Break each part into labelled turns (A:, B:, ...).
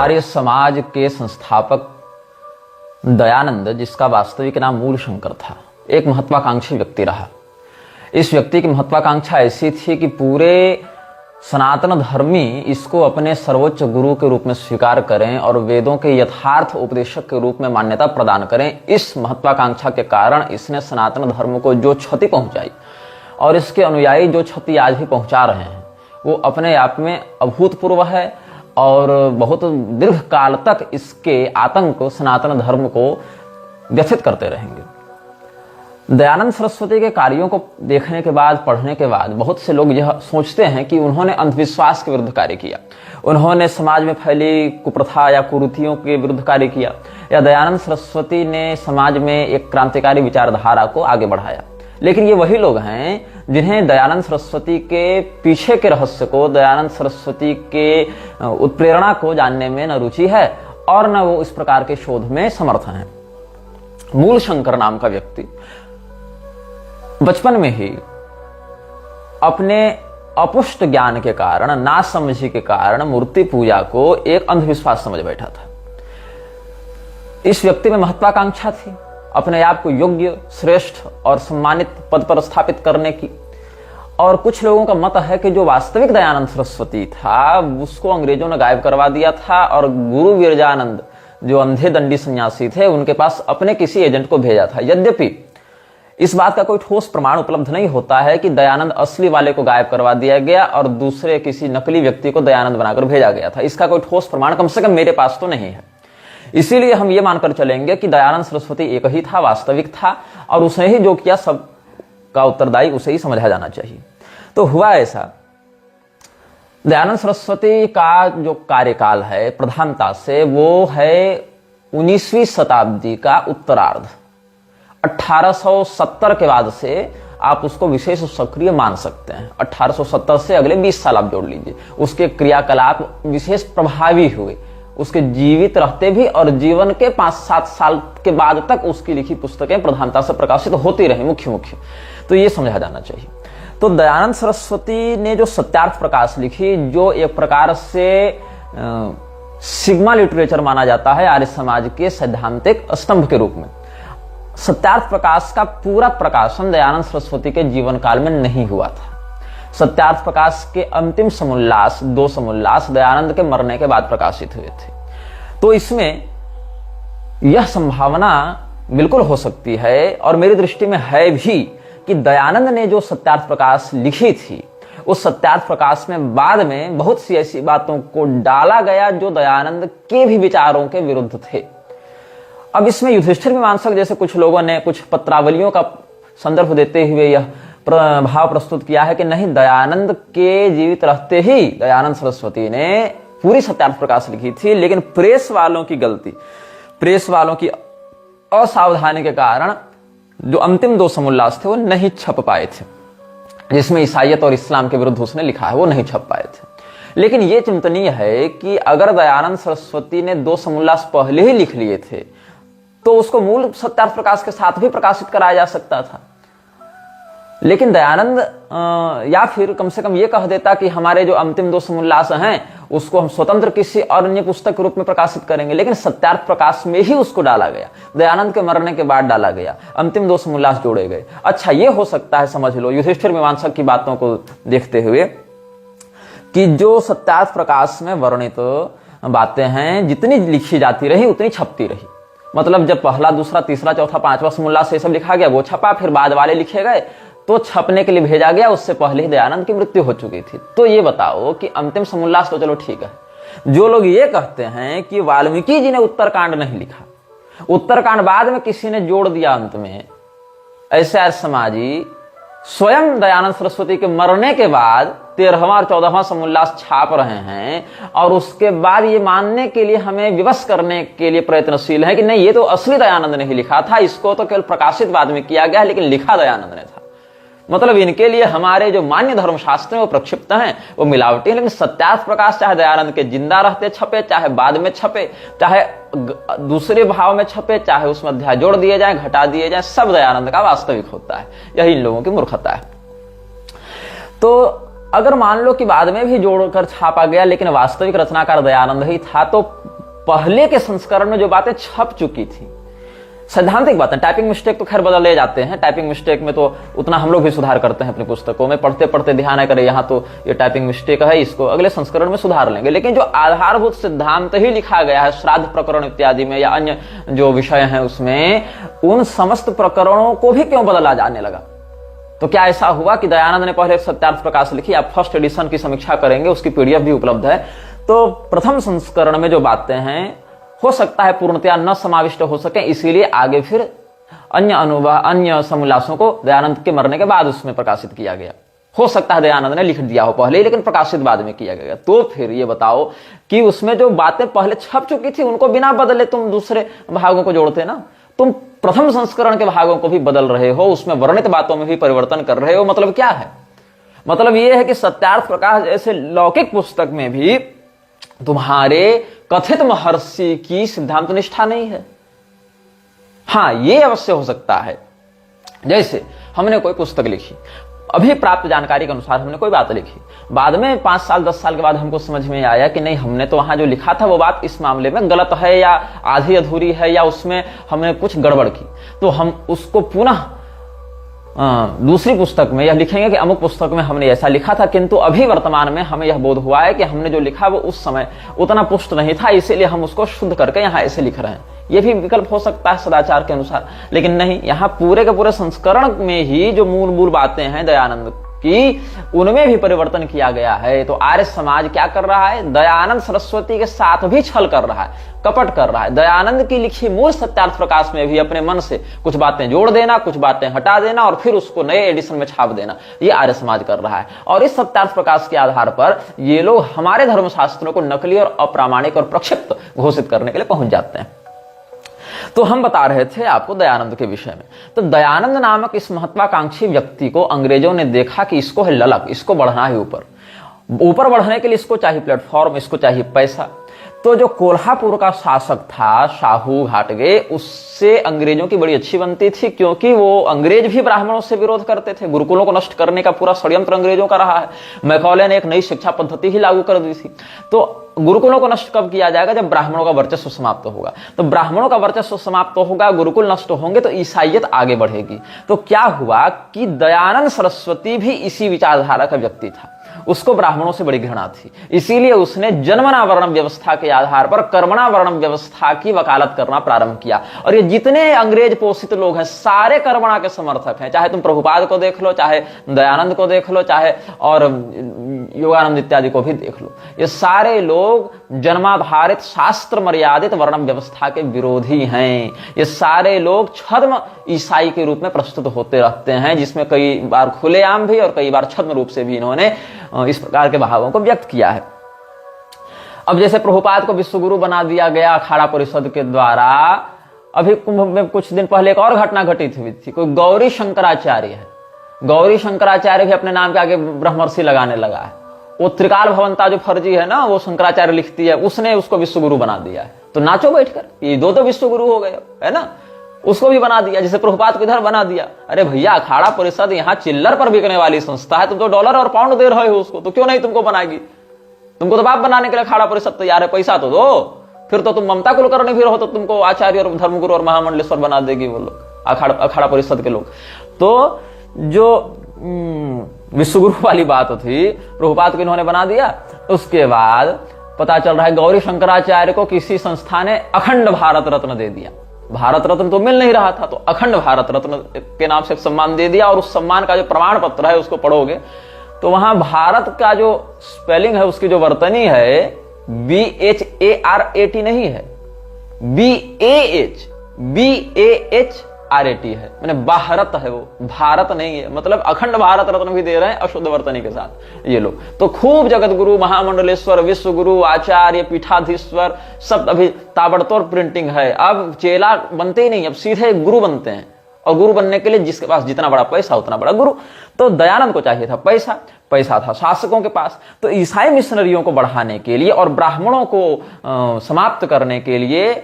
A: आर्य समाज के संस्थापक दयानंद, जिसका वास्तविक नाम मूलशंकर था, एक महत्वाकांक्षी व्यक्ति रहा। इस व्यक्ति की महत्वाकांक्षा ऐसी थी कि पूरे सनातन धर्मी इसको अपने सर्वोच्च गुरु के रूप में स्वीकार करें और वेदों के यथार्थ उपदेशक के रूप में मान्यता प्रदान करें। इस महत्वाकांक्षा के कारण इसने सनातन धर्म को जो क्षति पहुंचाई और इसके अनुयायी जो क्षति आज भी पहुंचा रहे हैं, वो अपने आप में अभूतपूर्व है और बहुत दीर्घ काल तक इसके आतंक सनातन धर्म को व्यथित करते रहेंगे। दयानंद सरस्वती के कार्यों को देखने के बाद, पढ़ने के बाद बहुत से लोग यह सोचते हैं कि उन्होंने अंधविश्वास के विरुद्ध कार्य किया, उन्होंने समाज में फैली कुप्रथा या कुरीतियों के विरुद्ध कार्य किया, या दयानंद सरस्वती ने समाज में एक क्रांतिकारी विचारधारा को आगे बढ़ाया। लेकिन ये वही लोग हैं जिन्हें दयानंद सरस्वती के पीछे के रहस्य को, दयानंद सरस्वती के उत्प्रेरणा को जानने में न रुचि है और न वो इस प्रकार के शोध में समर्थ हैं। मूलशंकर नाम का व्यक्ति बचपन में ही अपने अपुष्ट ज्ञान के कारण, नासमझी के कारण मूर्ति पूजा को एक अंधविश्वास समझ बैठा था। इस व्यक्ति में महत्वाकांक्षा थी अपने आप को योग्य, श्रेष्ठ और सम्मानित पद पर स्थापित करने की। और कुछ लोगों का मत है कि जो वास्तविक दयानंद सरस्वती था उसको अंग्रेजों ने गायब करवा दिया था और गुरु विरजानंद, जो अंधे दंडी सन्यासी थे, उनके पास अपने किसी एजेंट को भेजा था। यद्यपि इस बात का कोई ठोस प्रमाण उपलब्ध नहीं होता है कि दयानंद असली वाले को गायब करवा दिया गया और दूसरे किसी नकली व्यक्ति को दयानंद बनाकर भेजा गया था। इसका कोई ठोस प्रमाण कम से कम मेरे पास तो नहीं है। इसीलिए हम ये मानकर चलेंगे कि दयानंद सरस्वती एक ही था, वास्तविक था, और उसने ही जो किया सब का उत्तरदायी उसे ही समझा जाना चाहिए। तो हुआ ऐसा, दयानंद सरस्वती का जो कार्यकाल है प्रधानता से वो है 19वीं शताब्दी का उत्तरार्ध। 1870 के बाद से आप उसको विशेष सक्रिय मान सकते हैं। 1870 से अगले 20 साल आप जोड़ लीजिए, उसके क्रियाकलाप विशेष प्रभावी हुए, उसके जीवित रहते भी और जीवन के 5-7 साल के बाद तक उसकी लिखी पुस्तकें प्रधानता से प्रकाशित होती रही, मुख्य। तो ये समझा जाना चाहिए। तो दयानंद सरस्वती ने जो सत्यार्थ प्रकाश लिखी, जो एक प्रकार से सिग्मा लिटरेचर माना जाता है आर्य समाज के सैद्धांतिक स्तंभ के रूप में, सत्यार्थ प्रकाश का पूरा प्रकाशन दयानंद सरस्वती के जीवन काल में नहीं हुआ था। सत्यार्थ प्रकाश के अंतिम समुल्लास, 2 समुल्लास दयानंद के मरने के बाद प्रकाशित हुए थे। तो इसमें यह संभावना बिल्कुल हो सकती है और मेरी दृष्टि में है भी कि दयानंद ने जो सत्यार्थ प्रकाश लिखी थी, उस सत्यार्थ प्रकाश में बाद में बहुत सी ऐसी बातों को डाला गया जो दयानंद के भी विचारों के विरुद्ध थे। अब इसमें युधिष्ठिर मीमांसक जैसे कुछ लोगों ने कुछ पत्रावलियों का संदर्भ देते हुए यह भाव प्रस्तुत किया है कि नहीं, दयानंद के जीवित रहते ही दयानंद सरस्वती ने पूरी सत्यार्थ प्रकाश लिखी थी, लेकिन प्रेस वालों की गलती, प्रेस वालों की असावधानी के कारण जो अंतिम 2 समुल्लास थे वो नहीं छप पाए थे, जिसमें ईसाईयत और इस्लाम के विरुद्ध उसने लिखा है, वो नहीं छप पाए थे। लेकिन ये चिंतनीय है कि अगर दयानंद सरस्वती ने 2 समुल्लास पहले ही लिख लिए थे तो उसको मूल सत्यार्थ प्रकाश के साथ भी प्रकाशित कराया जा सकता था। लेकिन दयानंद या फिर कम से कम ये कह देता कि हमारे जो अंतिम 2 समुल्लास हैं उसको हम स्वतंत्र किसी अन्य पुस्तक के रूप में प्रकाशित करेंगे, लेकिन सत्यार्थ प्रकाश में ही उसको डाला गया, दयानंद के मरने के बाद डाला गया, अंतिम 2 समुल्लास जोड़े गए। अच्छा, ये हो सकता है, समझ लो युधिष्ठिर मीमांसक की बातों को देखते हुए, कि जो सत्यार्थ प्रकाश में वर्णित बातें हैं जितनी लिखी जाती रही उतनी छपती रही। मतलब जब पहला, दूसरा, तीसरा, चौथा, 5वां समुल्लास ये सब लिखा गया, वो छपा, फिर बाद वाले लिखे गए तो छपने के लिए भेजा गया, उससे पहले ही दयानंद की मृत्यु हो चुकी थी। तो ये बताओ कि अंतिम समुल्लास तो चलो ठीक है, जो लोग ये कहते हैं कि वाल्मीकि जी ने उत्तरकांड नहीं लिखा, उत्तरकांड बाद में किसी ने जोड़ दिया अंत में, ऐसे समाजी स्वयं दयानंद सरस्वती के मरने के बाद 13वां और 14वां समुल्लास छाप रहे हैं और उसके बाद ये मानने के लिए हमें विवश करने के लिए प्रयत्नशील है कि नहीं, ये तो असली दयानंद ने ही लिखा था, इसको तो केवल प्रकाशित बाद में किया गया, लेकिन लिखा दयानंद ने था। मतलब इनके लिए हमारे जो मान्य धर्मशास्त्र हैं वो प्रक्षिप्त हैं, वो मिलावटी हैं। लेकिन सत्यार्थ प्रकाश चाहे दयानंद के जिंदा रहते छपे, चाहे बाद में छपे, चाहे दूसरे भाव में छपे, चाहे उसमें अध्याय जोड़ दिए जाए, घटा दिए जाए, सब दयानंद का वास्तविक होता है। यही इन लोगों की मूर्खता है। तो अगर मान लो कि बाद में भी जोड़कर छापा गया लेकिन वास्तविक रचनाकार दयानंद ही था, तो पहले के संस्करण में जो बातें छप चुकी थी, सैद्धांतिक बातें, टाइपिंग मिस्टेक तो खैर बदले जाते हैं, टाइपिंग मिस्टेक में तो उतना हम लोग भी सुधार करते हैं अपनी पुस्तकों में, पढ़ते पढ़ते ध्यान है करे यहाँ तो ये टाइपिंग मिस्टेक है, इसको अगले संस्करण में सुधार लेंगे। लेकिन जो आधारभूत सिद्धांत ही लिखा गया है श्राद्ध प्रकरण इत्यादि में या अन्य जो विषय हैं उसमें, उन समस्त प्रकरणों को भी क्यों बदला जाने लगा? तो क्या ऐसा हुआ कि दयानंद ने पहले एक सत्यार्थ प्रकाश लिखी, आप फर्स्ट एडिशन की समीक्षा करेंगे, उसकी पीडीएफ भी उपलब्ध है, तो प्रथम संस्करण में जो बातें हैं हो सकता है पूर्णतया न समाविष्ट हो सके, इसीलिए आगे फिर अन्य समोल्लासों को दयानंद के मरने के बाद उसमें प्रकाशित किया गया। हो सकता है दयानंद ने लिख दिया हो पहले, लेकिन प्रकाशित बाद में किया गया। तो फिर ये बताओ कि उसमें जो बातें पहले छप चुकी थी उनको बिना बदले तुम दूसरे भागों को जोड़ते ना, तुम प्रथम संस्करण के भागों को भी बदल रहे हो, उसमें वर्णित बातों में भी परिवर्तन कर रहे हो। मतलब क्या है? मतलब यह है कि सत्यार्थ प्रकाश जैसे लौकिक पुस्तक में भी तुम्हारे कथित महर्षि की सिद्धांत निष्ठा नहीं है। हां, यह अवश्य हो सकता है, जैसे हमने कोई पुस्तक लिखी, अभी प्राप्त जानकारी के अनुसार हमने कोई बात लिखी, बाद में 5 साल 10 साल के बाद हमको समझ में आया कि नहीं, हमने तो वहां जो लिखा था वो बात इस मामले में गलत है या आधी अधूरी है या उसमें हमने कुछ गड़बड़ की, तो हम उसको पुनः दूसरी पुस्तक में यह लिखेंगे कि अमुक पुस्तक में हमने ऐसा लिखा था, किंतु अभी वर्तमान में हमें यह बोध हुआ है कि हमने जो लिखा वो उस समय उतना पुष्ट नहीं था, इसीलिए हम उसको शुद्ध करके यहाँ ऐसे लिख रहे हैं। यह भी विकल्प हो सकता है सदाचार के अनुसार, लेकिन नहीं, यहाँ पूरे के पूरे संस्करण में ही जो मूल बातें हैं दयानंद की, उनमें भी परिवर्तन किया गया है। तो आर्य समाज क्या कर रहा है? दयानंद सरस्वती के साथ भी छल कर रहा है, कपट कर रहा है। दयानंद की लिखी मूल सत्यार्थ प्रकाश में भी अपने मन से कुछ बातें जोड़ देना, कुछ बातें हटा देना और फिर उसको नए एडिशन में छाप देना, ये आर्य समाज कर रहा है। और इस सत्यार्थ प्रकाश के आधार पर ये लोग हमारे धर्मशास्त्रों को नकली और अप्रामाणिक और प्रक्षिप्त घोषित करने के लिए पहुंच जाते हैं। तो हम बता रहे थे आपको दयानंद के विषय में। तो दयानंद नामक इस महत्वाकांक्षी व्यक्ति को अंग्रेजों ने देखा कि इसको है ललक, इसको बढ़ना है ऊपर बढ़ने के लिए इसको चाहिए प्लेटफॉर्म, इसको चाहिए पैसा। तो जो कोल्हापुर का शासक था शाहू घाटगे, उससे अंग्रेजों की बड़ी अच्छी बनती थी, क्योंकि वो अंग्रेज भी ब्राह्मणों से विरोध करते थे। गुरुकुलों को नष्ट करने का पूरा षड्यंत्र अंग्रेजों का रहा है। मैकॉले ने एक नई शिक्षा पद्धति ही लागू कर दी थी। तो गुरुकुलों को नष्ट कब किया जाएगा? जब ब्राह्मणों का वर्चस्व समाप्त होगा। तो ब्राह्मणों का वर्चस्व समाप्त होगा, गुरुकुल नष्ट होंगे, तो ईसाइयत आगे बढ़ेगी। तो क्या हुआ कि दयानंद सरस्वती भी इसी विचारधारा का व्यक्ति था, उसको ब्राह्मणों से बड़ी घृणा थी, इसीलिए उसने जन्मना वर्णम व्यवस्था के आधार पर कर्मणा वर्णम व्यवस्था की वकालत करना प्रारंभ किया। और ये जितने अंग्रेज पोषित लोग हैं सारे कर्मणा के समर्थक हैं, चाहे तुम प्रभुपाद को देख लो, चाहे दयानंद को देख लो, चाहे और योगानंद इत्यादि को भी देख लो, ये सारे लोग जन्माधारित शास्त्र मर्यादित वर्णम व्यवस्था के विरोधी हैं। ये सारे लोग छद्म ईसाई के रूप में प्रस्तुत होते रहते हैं, जिसमें कई बार खुलेआम भी और कई बार छद्म रूप से भी इन्होंने इस प्रकार के भावों को व्यक्त किया है। अब जैसे प्रभुपाद को विश्वगुरु बना दिया गया अखाड़ा परिषद के द्वारा, अभी कुंभ में कुछ दिन पहले एक और घटना घटित हुई थी। कोई गौरी शंकराचार्य है, गौरी शंकराचार्य भी अपने नाम के आगे ब्रह्मर्षि लगाने लगा है। वो त्रिकाल भवंता जो फर्जी है ना, वो शंकराचार्य लिखती है, उसने उसको विश्वगुरु बना दिया है। तो नाचो बैठकर, ये दो विश्वगुरु हो गए, है ना। उसको भी बना दिया, जैसे प्रभुपाद को इधर बना दिया। अरे भैया, अखाड़ा परिषद यहाँ चिल्लर पर बिकने वाली संस्था है, तुम तो डॉलर और पाउंड दे रहे हो उसको, तो क्यों नहीं तुमको बनाएगी? तुमको तो बाप बनाने के लिए अखाड़ा परिषद तैयार है, पैसा तो दो। फिर तो तुम ममता कुलकर्णी भी रहो तो तुमको आचार्य और धर्मगुरु और महामंडलेश्वर बना देगी वो लोग, अखाड़ा परिषद के लोग। तो जो विश्वगुरु वाली बात थी, प्रभुपाद को इन्होंने बना दिया। उसके बाद पता चल रहा है गौरी शंकराचार्य को किसी संस्था ने अखंड भारत रत्न दे दिया। भारत रत्न तो मिल नहीं रहा था, तो अखंड भारत रत्न के नाम से एक सम्मान दे दिया। और उस सम्मान का जो प्रमाण पत्र है उसको पढ़ोगे तो वहां भारत का जो स्पेलिंग है, उसकी जो वर्तनी है, BHARAT नहीं है, BAHRAT है, मैंने भारत है, वो भारत नहीं है। मतलब अखंड भारत रत्न भी दे रहे हैं अशुद्ध वर्तनी के साथ ये लोग। तो खूब जगत गुरु, महामंडलेश्वर, विश्व गुरु, आचार्य, पीठाधीश्वर, सब अभी ताबड़तोड़ प्रिंटिंग है। अब चेला बनते ही नहीं, अब सीधे गुरु बनते हैं। और गुरु बनने के लिए जिसके पास जितना बड़ा पैसा उतना बड़ा गुरु। तो दयानंद को चाहिए था पैसा, पैसा था शासकों के पास। तो ईसाई मिशनरियों को बढ़ाने के लिए और ब्राह्मणों को समाप्त करने के लिए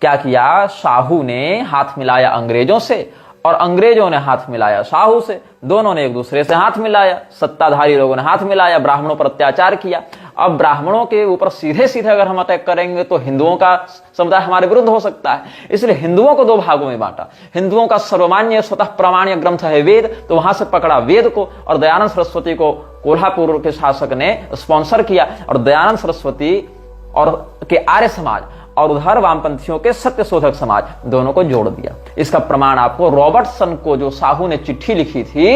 A: क्या किया? शाहू ने हाथ मिलाया अंग्रेजों से और अंग्रेजों ने हाथ मिलाया साहू से, दोनों ने एक दूसरे से हाथ मिलाया, सत्ताधारी लोगों ने हाथ मिलाया, ब्राह्मणों पर अत्याचार किया। अब ब्राह्मणों के ऊपर सीधे सीधे अगर हम अटैक करेंगे तो हिंदुओं का समुदाय हमारे विरुद्ध हो सकता है, इसलिए हिंदुओं को 2 भागों में बांटा। हिंदुओं का सर्वमान्य स्वतः प्रमाण्य ग्रंथ है वेद, तो वहां से पकड़ा वेद को, और दयानंद सरस्वती को कोल्हापुर के शासक ने स्पॉन्सर किया, और दयानंद सरस्वती और के आर्य समाज और उधर वामपंथियों के सत्य शोधक समाज दोनों को जोड़ दिया। इसका प्रमाण आपको रॉबर्टसन को जो साहू ने चिट्ठी लिखी थी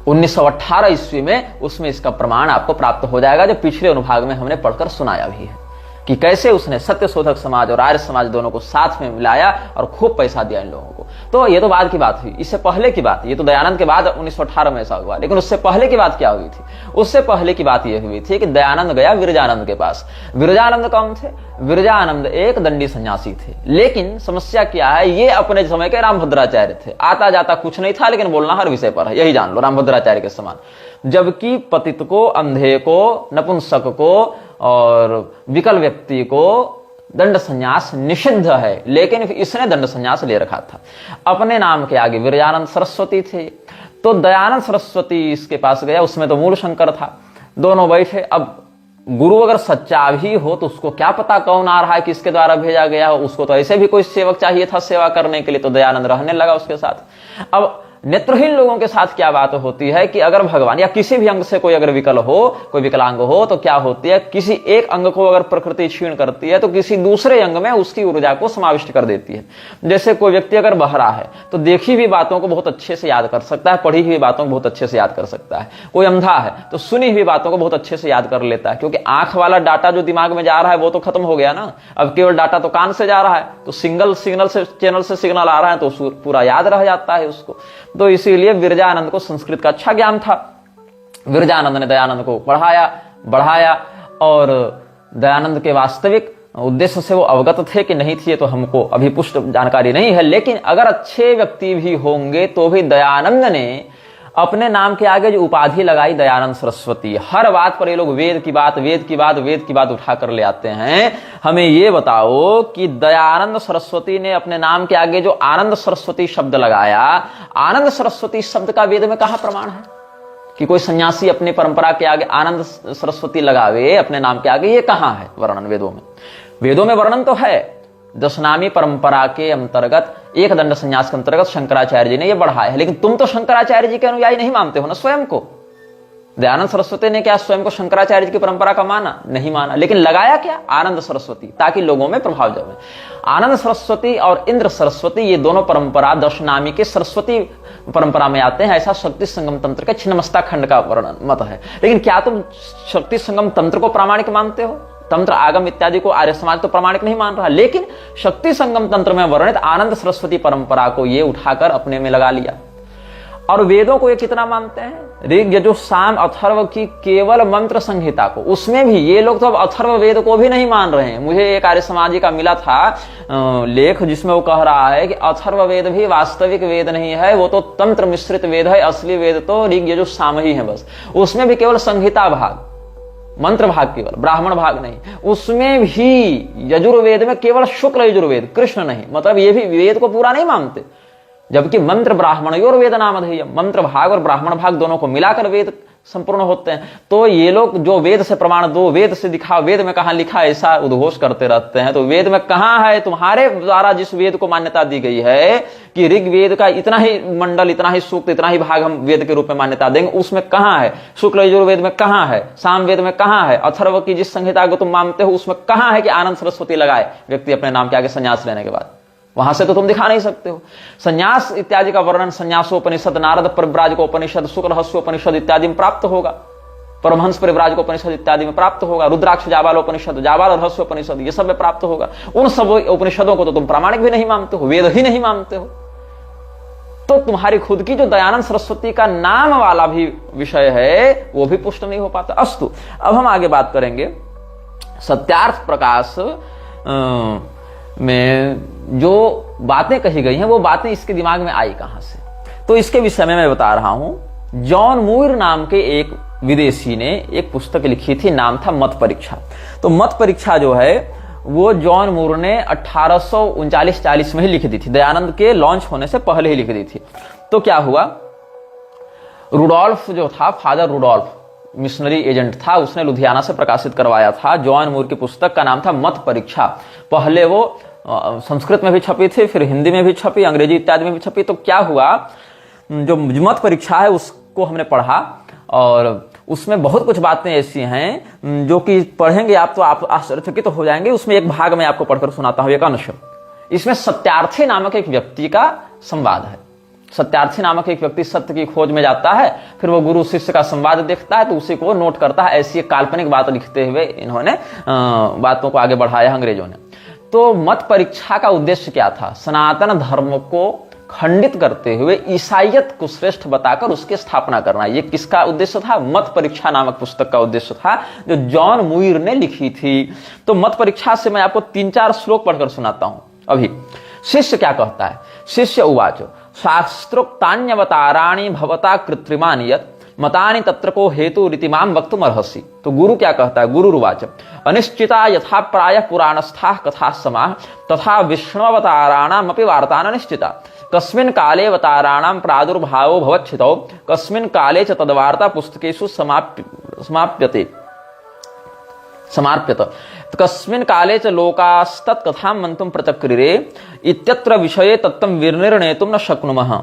A: 1918 ईस्वी में, उसमें इसका प्रमाण आपको प्राप्त हो जाएगा, जो पिछले अनुभाग में हमने पढ़कर सुनाया भी है कि कैसे उसने सत्य शोधक समाज और आर्य समाज दोनों को साथ में मिलाया और खूब पैसा दिया इन लोगों को। तो ये तो बाद की बात हुई। इससे पहले की बात, ये तो दयानंद के बाद 1918 में ऐसा हुआ, लेकिन उससे पहले की बात क्या हुई थी? उससे पहले की बात यह हुई थी कि दयानंद गया विरजानंद के पास। विरजानंद कौन थे? विरजानंद एक दंडी सन्यासी थे, लेकिन समस्या क्या है, ये अपने समय के रामभद्राचार्य थे। आता जाता कुछ नहीं था, लेकिन बोलना हर विषय पर है, यही जान लो, रामभद्राचार्य के समान। जबकि पतित को, अंधे को, नपुंसक को और विकल व्यक्ति को दंड संन्यास निषिद्ध है, लेकिन इसने दंड संन्यास ले रखा था। अपने नाम के आगे विरजानंद सरस्वती थे, तो दयानंद सरस्वती इसके पास गया, उसमें तो मूल शंकर था। दोनों बैठे। अब गुरु अगर सच्चा भी हो तो उसको क्या पता कौन आ रहा है, किसके द्वारा भेजा गया हो, उसको तो ऐसे भी कोई सेवक चाहिए था सेवा करने के लिए, तो दयानंद रहने लगा उसके साथ। अब नेत्रहीन लोगों के साथ क्या बात होती है कि अगर भगवान या किसी भी अंग से कोई अगर विकल हो, कोई विकलांग हो, तो क्या होती है, किसी एक अंग को अगर प्रकृति क्षीण करती है तो किसी दूसरे अंग में उसकी ऊर्जा को समाविष्ट कर देती है। जैसे कोई व्यक्ति अगर बहरा है तो देखी हुई बातों को बहुत अच्छे से याद कर सकता है, पढ़ी हुई बातों को बहुत अच्छे से याद कर सकता है। कोई अंधा है तो सुनी हुई बातों को बहुत अच्छे से याद कर लेता है, क्योंकि आंख वाला डाटा जो दिमाग में जा रहा है वो तो खत्म हो गया ना, अब केवल डाटा तो कान से जा रहा है, तो सिंगल सिग्नल से चैनल से सिग्नल आ रहा है तो पूरा याद रह जाता है उसको। तो इसीलिए विरजानंद को संस्कृत का अच्छा ज्ञान था। विरजानंद ने दयानंद को बढ़ाया और दयानंद के वास्तविक उद्देश्य से वो अवगत थे कि नहीं थे तो हमको अभी पुष्ट जानकारी नहीं है, लेकिन अगर अच्छे व्यक्ति भी होंगे तो भी दयानंद ने अपने नाम के आगे जो उपाधि लगाई दयानंद सरस्वती। हर बात पर ये लोग वेद की बात उठा कर ले आते हैं। हमें ये बताओ कि दयानंद सरस्वती ने अपने नाम के आगे जो आनंद सरस्वती शब्द लगाया, आनंद सरस्वती शब्द का वेद में कहां प्रमाण है कि कोई सन्यासी अपनी परंपरा के आगे आनंद सरस्वती लगावे अपने नाम के आगे? ये कहां है वर्णन वेदों में? वेदों में वर्णन तो है, दशनामी परंपरा के अंतर्गत एक दंड संन्यास के अंतर्गत शंकराचार्य जी ने यह बढ़ाया है, लेकिन तुम तो शंकराचार्य जी के अनुयायी नहीं मानते हो ना स्वयं को। दयानंद सरस्वती ने क्या स्वयं को शंकराचार्य जी की परंपरा का माना? नहीं माना, लेकिन लगाया क्या? आनंद सरस्वती, ताकि लोगों में प्रभाव जमे। आनंद सरस्वती और इंद्र सरस्वती ये दोनों परंपरा दशनामी के सरस्वती परंपरा में आते हैं, ऐसा शक्ति संगम तंत्र के छिन्नमस्ता खंड का वर्णन मत है। लेकिन क्या तुम शक्ति संगम तंत्र को प्रामाणिक मानते हो? तंत्र आगम इत्यादि को आर्य समाज तो प्रामाणिक नहीं मान रहा, लेकिन शक्ति संगम तंत्र में वर्णित आनंद सरस्वती परंपरा को ये उठाकर अपने में लगा लिया। और वेदों को ये कितना मानते हैं? ऋग यजुः साम अथर्व की केवल मंत्र संहिता को, उसमें भी ये लोग तो अब अथर्व वेद को भी नहीं मान रहे हैं। मुझे एक आर्य समाजी का मिला था लेख, जिसमें वो कह रहा है कि अथर्व वेद भी वास्तविक वेद नहीं है, वो तो तंत्र मिश्रित वेद है, असली वेद तो ऋग यजुः साम ही है बस। उसमें भी केवल संहिता भाग, मंत्र भाग केवल, ब्राह्मण भाग नहीं। उसमें भी यजुर्वेद में केवल शुक्ल यजुर्वेद, कृष्ण नहीं, मतलब ये भी वेद को पूरा नहीं मानते। जबकि मंत्र ब्राह्मणयोर वेद नामधेयम्, मंत्र भाग और ब्राह्मण भाग दोनों को मिलाकर वेद संपूर्ण होते हैं। तो ये लोग जो वेद से प्रमाण दो, वेद से दिखाओ, वेद में कहां लिखा है, ऐसा उद्घोष करते रहते हैं। तो वेद में कहां है? तुम्हारे द्वारा जिस वेद को मान्यता दी गई है कि ऋग्वेद का इतना ही मंडल, इतना ही सूक्त, इतना ही भाग हम वेद के रूप में मान्यता देंगे, उसमें कहां है? शुक्ल यजुर्वेद में कहां है? सामवेद में कहां है? अथर्व की जिस संहिता को तुम मानते हो उसमें कहां है कि आनंद सरस्वती लगाए व्यक्ति अपने नाम के आगे संन्यास लेने के बाद? वहां से तो तुम दिखा नहीं सकते हो। संन्यास इत्यादि का वर्णन संन्यासोपनिषद, नारद परिव्राजकोपनिषद, शुक्रहस्योपनिषद इत्यादि में प्राप्त होगा, परमहंस परिव्राजकोपनिषद इत्यादि में प्राप्त होगा, रुद्राक्ष जाबालोपनिषद, जाबाल रहस्योपनिषद, ये सब में प्राप्त होगा। उन सब उपनिषदों को तो तुम प्रामाणिक भी नहीं मानते हो, वेद ही नहीं मानते हो। तो तुम्हारी खुद की जो दयानंद सरस्वती का नाम वाला भी विषय है वो भी पुष्ट नहीं हो पाता। अस्तु, अब हम आगे बात करेंगे सत्यार्थ प्रकाश में जो बातें कही गई हैं वो बातें इसके दिमाग में आई कहां से, तो इसके विषय में मैं बता रहा हूं। जॉन मूर नाम के एक विदेशी ने एक पुस्तक लिखी थी, नाम था मत परीक्षा। तो मत परीक्षा जो है वो जॉन मूर ने 1839-40 में ही लिख दी थी, दयानंद के लॉन्च होने से पहले ही लिख दी थी। तो क्या हुआ, रुडोल्फ जो था, फादर रुडोल्फ मिशनरी एजेंट था, उसने लुधियाना से प्रकाशित करवाया था। जॉन मूर की पुस्तक का नाम था मत परीक्षा। पहले वो संस्कृत में भी छपी थी, फिर हिंदी में भी छपी, अंग्रेजी इत्यादि में भी छपी। तो क्या हुआ, जो मत परीक्षा है उसको हमने पढ़ा और उसमें बहुत कुछ बातें ऐसी हैं जो कि पढ़ेंगे आप तो आप आश्चर्यचकित तो हो जाएंगे। उसमें एक भाग मैं आपको पढ़कर सुनाता हूं, एक अंश। इसमें सत्यार्थी नामक एक व्यक्ति का संवाद है। सत्यार्थी नामक एक व्यक्ति सत्य की खोज में जाता है, फिर वो गुरु शिष्य का संवाद देखता है तो उसी को नोट करता है। ऐसी एक काल्पनिक बात लिखते हुए इन्होंने बातों को आगे बढ़ाया अंग्रेजों ने। तो मत परीक्षा का उद्देश्य क्या था, सनातन धर्म को खंडित करते हुए ईसाइयत को श्रेष्ठ बताकर उसकी स्थापना करना। ये किसका उद्देश्य था, मत परीक्षा नामक पुस्तक का उद्देश्य था, जो जॉन मुइर ने लिखी थी। तो मत परीक्षा से मैं आपको 3-4 श्लोक पढ़कर सुनाता हूं अभी। शिष्य क्या कहता है, शिष्य उवाच शास्त्रोक्तान्यवताराणि भवता कृत्रिमानि यत् मतानि तत्र को हेतु रीतिमाम वक्तुम अर्हसि। तो गुरु क्या कहता है, गुरु रुवाच अनिश्चिता यथा प्राय पुराणस्थाः कथा समाः तथा विष्णुअवताराणाम अपि वार्ता अनिश्चिता। कस्मिन् काले अवताराणाम प्रादुर्भावो भवच्छितौ कस्मिन् काले च तद्वार्ता पुस्तकेषु समार्प्यत कस्मिन् काले च लोकास्तत् कथां मंतुं प्रचक्रिरे इत्यत्र विषये तत्त्वं विनिर्णेतुं न शक्नुमः।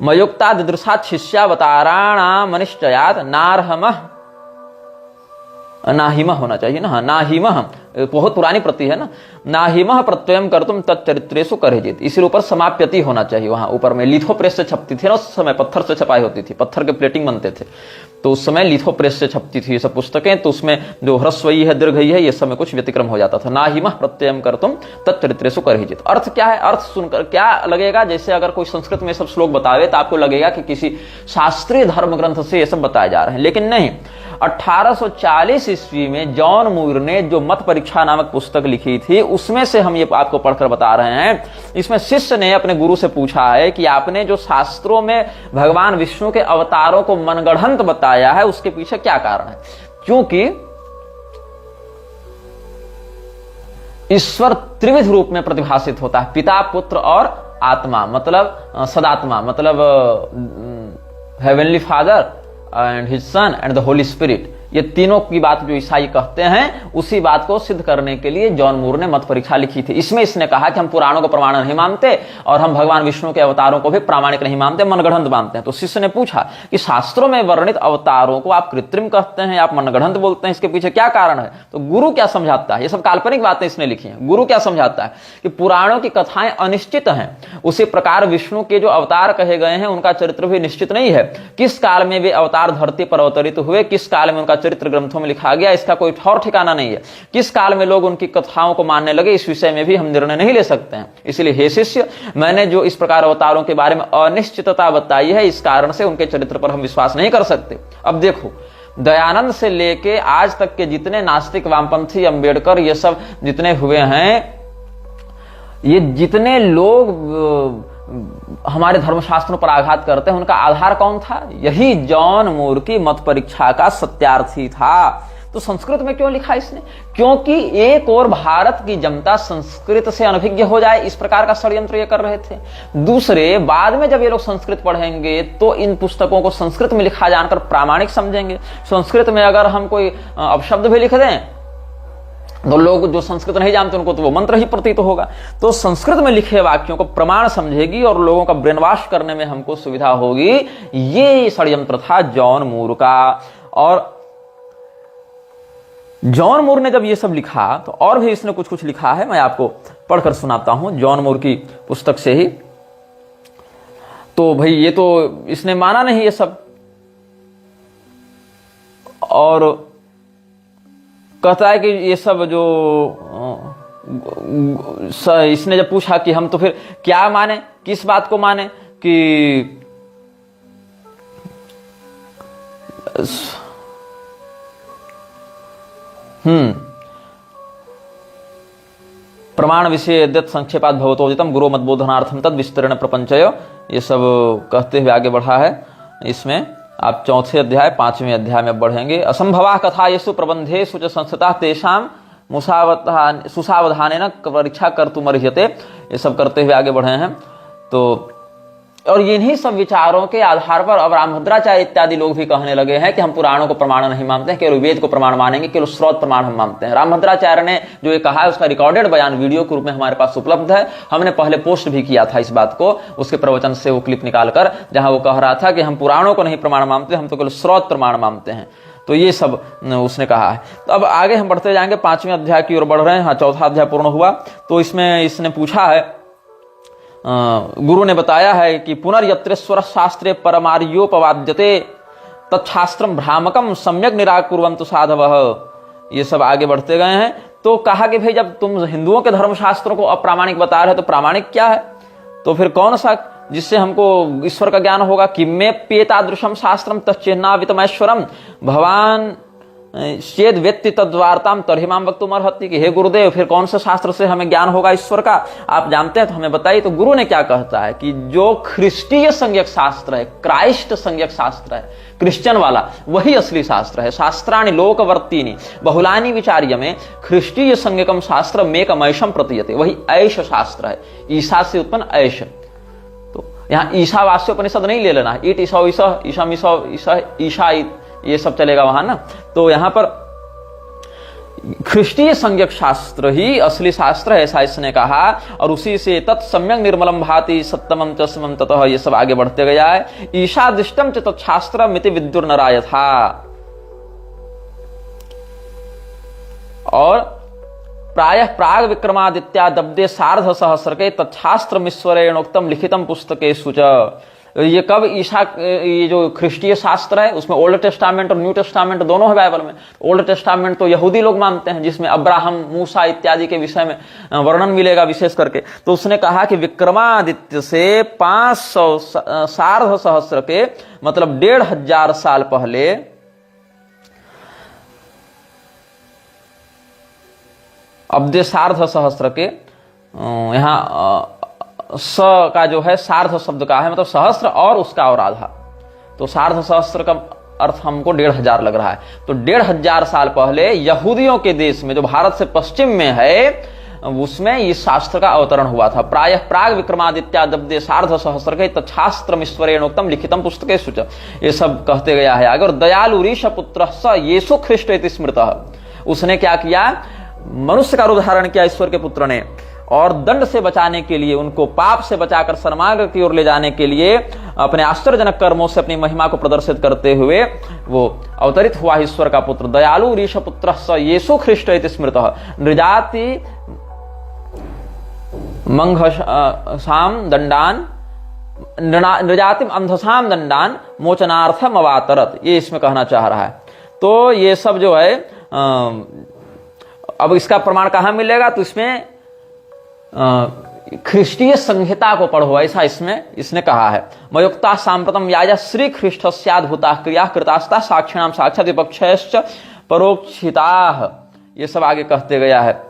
A: मयोक्ता ददृशात् शिष्यावताराणामनिश्चयात् नाहिमः होना चाहिए ना, नाहिमः बहुत पुरानी प्रति है ना, नाहिमः प्रत्ययम कर्तुम तच्चरित्रेषु करेजित। इसलिए ऊपर समाप्यति होना चाहिए। वहां ऊपर में लिथो प्रेस से छपती थी ना उस समय, पत्थर से छपाई होती थी, पत्थर के प्लेटिंग बनते थे, तो उस समय लिथो प्रेस से छपती थी ये सब पुस्तकें। तो उसमें जो ह्रस्वई है, दीर्घई है, ये सब में कुछ व्यतिक्रम हो जाता था। नाहिमः प्रत्ययम कर्तुम तच्चरित्रेषु करेजित। अर्थ क्या है, अर्थ सुनकर क्या लगेगा, जैसे अगर कोई संस्कृत में सब श्लोक बतावे तो आपको लगेगा कि किसी शास्त्रीय धर्म ग्रंथ से ये सब बताए जा रहे हैं, लेकिन नहीं। 1840 ईस्वी में जॉन मूर ने जो मत परीक्षा नामक पुस्तक लिखी थी, उसमें से हम ये आपको पढ़कर बता रहे हैं। इसमें शिष्य ने अपने गुरु से पूछा है कि आपने जो शास्त्रों में भगवान विष्णु के अवतारों को मनगढ़ंत बताया है, उसके पीछे क्या कारण है। क्योंकि ईश्वर त्रिविध रूप में प्रतिभासित होता है, पिता, पुत्र और आत्मा, मतलब सदात्मा, मतलब heavenly father and his son and the Holi spirit. ये तीनों की बात जो ईसाई कहते हैं, उसी बात को सिद्ध करने के लिए जॉन मूर ने मत परीक्षा लिखी थी। इसमें इसने कहा कि हम पुराणों को प्रमाण नहीं मानते और हम भगवान विष्णु के अवतारों को भी प्रामाणिक नहीं मानते, मनगढ़ंत मानते हैं। तो शिष्य ने पूछा कि शास्त्रों में वर्णित अवतारों को आप कृत्रिम कहते हैं, आप मनगढ़ंत बोलते हैं, इसके पीछे क्या कारण है। तो गुरु क्या समझाता है, ये सब काल्पनिक बातें इसने लिखी हैं। गुरु क्या समझाता है कि पुराणों की कथाएं अनिश्चित हैं, उसी प्रकार विष्णु के जो अवतार कहे गए हैं उनका चरित्र भी निश्चित नहीं है। किस काल में वे अवतार धरती पर अवतरित हुए, किस काल में उनका चरित्र ग्रंथों में लिखा गया, इसका कोई ठौर ठिकाना नहीं है। किस काल में लोग उनकी कथाओं को मानने लगे, इस विषय में भी हम निर्णय नहीं ले सकते हैं। इसलिए हे शिष्य, मैंने जो इस प्रकार अवतारों के बारे में अनिश्चितता बताई है, इस कारण से उनके चरित्र पर हम विश्वास नहीं कर सकते। अब देखो, दयानंद से लेके आज तक के जितने नास्तिक, वामपंथी, अंबेडकर, ये सब जितने हुए हैं, ये जितने लोग हमारे धर्मशास्त्रों पर आघात करते हैं, उनका आधार कौन था, यही जॉन मूर की मत परीक्षा का सत्यार्थी था। तो संस्कृत में क्यों लिखा इसने, क्योंकि एक और भारत की जनता संस्कृत से अनभिज्ञ हो जाए, इस प्रकार का षड्यंत्र ये कर रहे थे। दूसरे, बाद में जब ये लोग संस्कृत पढ़ेंगे तो इन पुस्तकों को संस्कृत में लिखा जानकर प्रामाणिक समझेंगे। संस्कृत में अगर हम कोई अपशब्द भी लिख दें तो लोग जो संस्कृत नहीं जानते उनको तो वो मंत्र ही प्रतीत होगा। तो संस्कृत में लिखे वाक्यों को प्रमाण समझेगी और लोगों का ब्रेन वॉश करने में हमको सुविधा होगी। ये षड्यंत्र था जॉन मूर का। और जॉन मूर ने जब ये सब लिखा तो और भी इसने कुछ कुछ लिखा है, मैं आपको पढ़कर सुनाता हूं जॉन मूर की पुस्तक से ही। तो भाई ये तो इसने माना नहीं ये सब, और कहता है कि ये सब जो इसने जब पूछा कि हम तो फिर क्या माने, किस बात को माने, कि प्रमाण विषय यद्यत् संक्षेपात् भवतोदितम गुरु मद्बोधनार्थम तद विस्तरण प्रपंचय, ये सब कहते हुए आगे बढ़ा है। इसमें आप 4थे अध्याय 5वें अध्याय में बढ़ेंगे। असंभवा कथा येषु प्रबंधेषु च संस्थिता तेषां सुसावधाने न परीक्षा कर तुम अर्ह्यते, ये सब करते हुए आगे बढ़े हैं। तो और इन्हीं सब विचारों के आधार पर अब रामभद्राचार्य इत्यादि लोग भी कहने लगे हैं कि हम पुराणों को प्रमाण नहीं मानते हैं, केवल वेद को प्रमाण मानेंगे, केवल स्रोत प्रमाण हम मानते हैं। रामभद्राचार्य ने जो ये कहा है उसका रिकॉर्डेड बयान वीडियो के रूप में हमारे पास उपलब्ध है। हमने पहले पोस्ट भी किया था इस बात को, उसके प्रवचन से वो क्लिप निकालकर, जहां वो कह रहा था कि हम पुराणों को नहीं प्रमाण मानते, हम तो केवल स्रोत प्रमाण मानते हैं। तो ये सब उसने कहा है। तो अब आगे हम बढ़ते जाएंगे, 5वें अध्याय की ओर बढ़ रहे हैं। हाँ, 4था अध्याय पूर्ण हुआ। तो इसमें इसने पूछा है, गुरु ने बताया है कि पुनर्यत्रेश्वर शास्त्रे परमार्योपवाद्यते तत्शास्त्रम भ्रामकम सम्यक निराकुर्वन्तु साधवः। ये सब आगे बढ़ते गए हैं। तो कहा कि भाई जब तुम हिंदुओं के धर्मशास्त्रों को अप्रामाणिक बता रहे हो तो प्रामाणिक क्या है? तो फिर कौन सा जिससे हमको ईश्वर का ज्ञान होगा? किम्मे पेतादृशम शास्त्रम तच्चिन्नावितमैश्वरम भगवान चेद व्यक्ति तद्वार्ताम तर्हिमाम वक्तुम अर्हति, कि हे गुरुदेव फिर कौन से शास्त्र से हमें ज्ञान होगा ईश्वर का? आप जानते हैं तो हमें बताइए। तो गुरु ने क्या कहता है कि जो ख्रिस्टीय संज्ञक शास्त्र है, क्राइस्ट संज्ञक शास्त्र है, क्रिश्चियन वाला, वही असली शास्त्र है। शास्त्राणि लोकवर्तीनि बहुलानि विचार्य में ख्रिस्टीय संज्ञकम शास्त्र मेकमैशम प्रतीयते, वही ऐश शास्त्र है, ईसा से उत्पन्न ऐश। तो यहाँ ईशावास्योपनिषद नहीं ले लेना है, ईट ईसा ईसा ईशा ईसा ईसा ईशा ये सब चलेगा वहां ना। तो यहां पर ख्रिस्टीय संज्ञक शास्त्र ही असली शास्त्र है, ऐसा इसने कहा। और उसी से तत्सम्यक निर्मलम भाति सत्तमम च समम ततः, ये सब आगे बढ़ते गया है। ईशादिष्टम च तत्शास्त्रम मिति विद्युर्नराय था। और प्रायः प्राग विक्रमादित्या दब्दे सार्ध सहस्रके तत्शास्त्रमीश्वरेणोक्तम लिखितम पुस्तकेषु च। ये कब ईशा, ये जो ख्रिस्टीय शास्त्र है उसमें ओल्ड टेस्टामेंट और न्यू टेस्टामेंट दोनों है बाइबल में। ओल्ड टेस्टामेंट तो यहूदी लोग मानते हैं, जिसमें अब्राहम, मूसा इत्यादि के विषय में वर्णन मिलेगा विशेष करके। तो उसने कहा कि विक्रमादित्य से 500 सार्ध सहस्र के मतलब 1500 साल पहले अब्दे सार्ध सहस्र के, यहाँ स का जो है सार्ध शब्द का है, मतलब सहस्त्र और उसका और आधा, तो सार्ध सहस्त्र का अर्थ हमको 1500 लग रहा है। तो 1500 साल पहले यहूदियों के देश में, जो भारत से पश्चिम में है, उसमें इस शास्त्र का अवतरण हुआ था। प्रायः प्राग विक्रमादित्या दब्दे सार्ध सहस्र के तच्छास्त्रमीश्वरेणोक्तम लिखितम पुस्तकेषु च, ये सब कहते गया है आगे। और दयालु ऋष पुत्र स येशु ख्रिस्ट इति स्मृतः, उसने क्या किया? मनुष्य का रूप धारण किया ईश्वर के पुत्र ने, और दंड से बचाने के लिए, उनको पाप से बचाकर सन्मार्ग की ओर ले जाने के लिए अपने आश्चर्यजनक कर्मों से अपनी महिमा को प्रदर्शित करते हुए वो अवतरित हुआ ईश्वर का पुत्र। दयालु ऋष पुत्र स येशु ख्रिस्ट इति स्मृतः नृजाति मंघसाम दंडान नृजातिम अंधसाम दंडान मोचनार्थम अवातरत, ये इसमें कहना चाह रहा है। तो ये सब जो है अब इसका प्रमाण कहां मिलेगा? तो इसमें ख्रिस्टीय संहिता को पढ़ो, ऐसा इसमें इसने कहा है। मयुक्ता सांप्रतम याजा श्री ख्रिस्ट स्याद्भुता क्रिया कृतास्ता साक्षिणाम साक्षात विपक्षश्च परोक्षिता, ये सब आगे कहते गया है।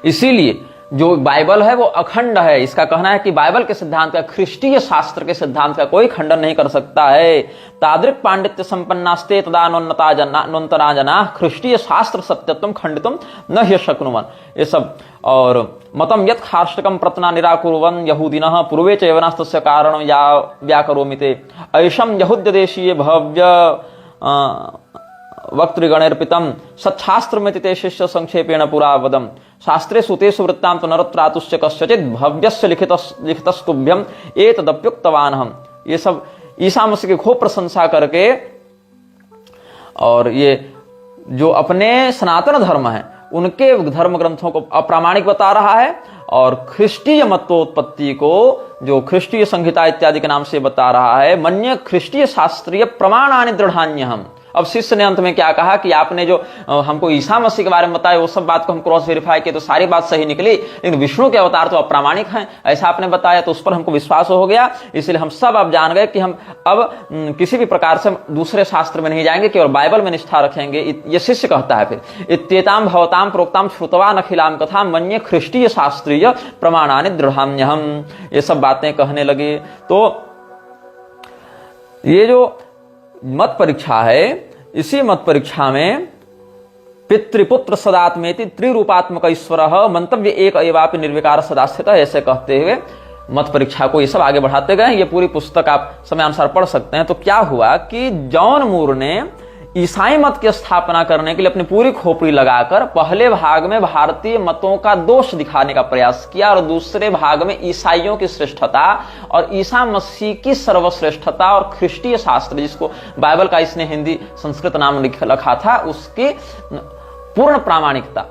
A: इसीलिए जो बाइबल है वो अखंड है। इसका कहना है कि बाइबल के सिद्धांत का, ख्रिस्टीय शास्त्र के सिद्धांत का कोई खंडन नहीं कर सकता है। तादृक पांडित्य संपन्नास्ते तदा नोन्तरा जना ख्रिस्टीय शास्त्र सत्यत्वम खंडितुम न ह्य शक्नुवन, ये सब। और मतम यत् खाष्टकम प्रतना निराकुर्वन यहूदिनः पूर्वे च यवनास्तस्य कारणं या व्याकरोमिते ऐशम यहूद्य देशीय भव्य वक्तृगणैर्पितम सच्छास्त्रमिति ते शिष्य संक्षेपेण पुरा वदम शास्त्रेषु तेषु वृत्तान्तो नरत्रातुश्च कस्यचित् भव्यस्य लिखितस्तुभ्यम एतदप्युक्तवानहम्, ये सब ईसा मसीह की खूब प्रशंसा करके, और ये जो अपने सनातन धर्म है उनके धर्म ग्रंथों को अप्रामाणिक बता रहा है, और ख्रिस्टीय मतोत्पत्ति को जो ख्रिस्टीय संहिता इत्यादि के नाम से बता रहा है। मन्य ख्रिस्टीय शास्त्रीय प्रमाणानि दृढ़ान्यहम्। अब शिष्य ने अंत में क्या कहा कि आपने जो हमको ईसा मसीह के बारे में बताया वो सब बात को हम क्रॉस वेरीफाई किए तो सारी बात सही निकली, लेकिन विष्णु के अवतार तो अप्रामाणिक हैं, ऐसा आपने बताया, तो उस पर हमको विश्वास हो गया। इसलिए हम सब अब जान गए कि हम अब किसी भी प्रकार से दूसरे शास्त्र में नहीं जाएंगे, केवल बाइबल में निष्ठा रखेंगे। ये शिष्य कहता है फिर इत्येताम भवताम प्रोक्ताम श्रुतवान अखिलाम कथा मन्ये ख्रिस्टीय शास्त्रीय प्रमाणानि दृढ़ाम्यहम्, ये सब बातें कहने लगे। तो ये जो मत परीक्षा है, इसी मत परीक्षा में पितृपुत्र सदात्मेति त्रिरूपात्मक ईश्वर मंतव्य एक एवापि निर्विकार सदास्थित, ऐसे कहते हुए मत परीक्षा को ये सब आगे बढ़ाते गए। ये पूरी पुस्तक आप समयानुसार पढ़ सकते हैं। तो क्या हुआ कि जॉन मूर ने ईसाई मत की स्थापना करने के लिए अपनी पूरी खोपड़ी लगाकर पहले भाग में भारतीय मतों का दोष दिखाने का प्रयास किया और दूसरे भाग में ईसाइयों की श्रेष्ठता और ईसा मसीह की सर्वश्रेष्ठता और ख्रिस्टीय शास्त्र, जिसको बाइबल का इसने हिंदी संस्कृत नाम रखा था, उसकी पूर्ण प्रामाणिकता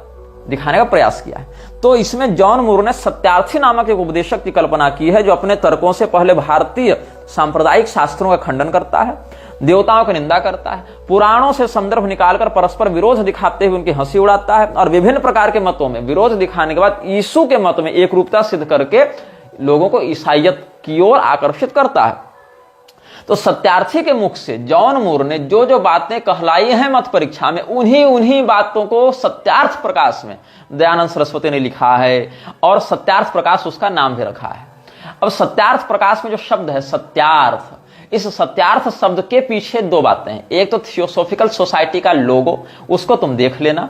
A: दिखाने का प्रयास किया है। तो इसमें जॉन मूर ने सत्यार्थी नामक एक उपदेशक की कल्पना की है, जो अपने तर्कों से पहले भारतीय सांप्रदायिक शास्त्रों का खंडन करता है, देवताओं की निंदा करता है, पुराणों से संदर्भ निकालकर परस्पर विरोध दिखाते हुए उनकी हंसी उड़ाता है और विभिन्न प्रकार के मतों में विरोध दिखाने के बाद यीशु के मत में एक रूपता सिद्ध करके लोगों को ईसाइयत की ओर आकर्षित करता है। तो सत्यार्थी के मुख से जॉन मूर ने जो जो बातें कहलाई हैं मत परीक्षा में, उन्हीं बातों को सत्यार्थ प्रकाश में दयानंद सरस्वती ने लिखा है और सत्यार्थ प्रकाश उसका नाम भी रखा है। अब सत्यार्थ प्रकाश में जो शब्द है सत्यार्थ, इस सत्यार्थ शब्द के पीछे दो बातें हैं। एक तो थियोसॉफिकल सोसाइटी का लोगो, उसको तुम देख लेना,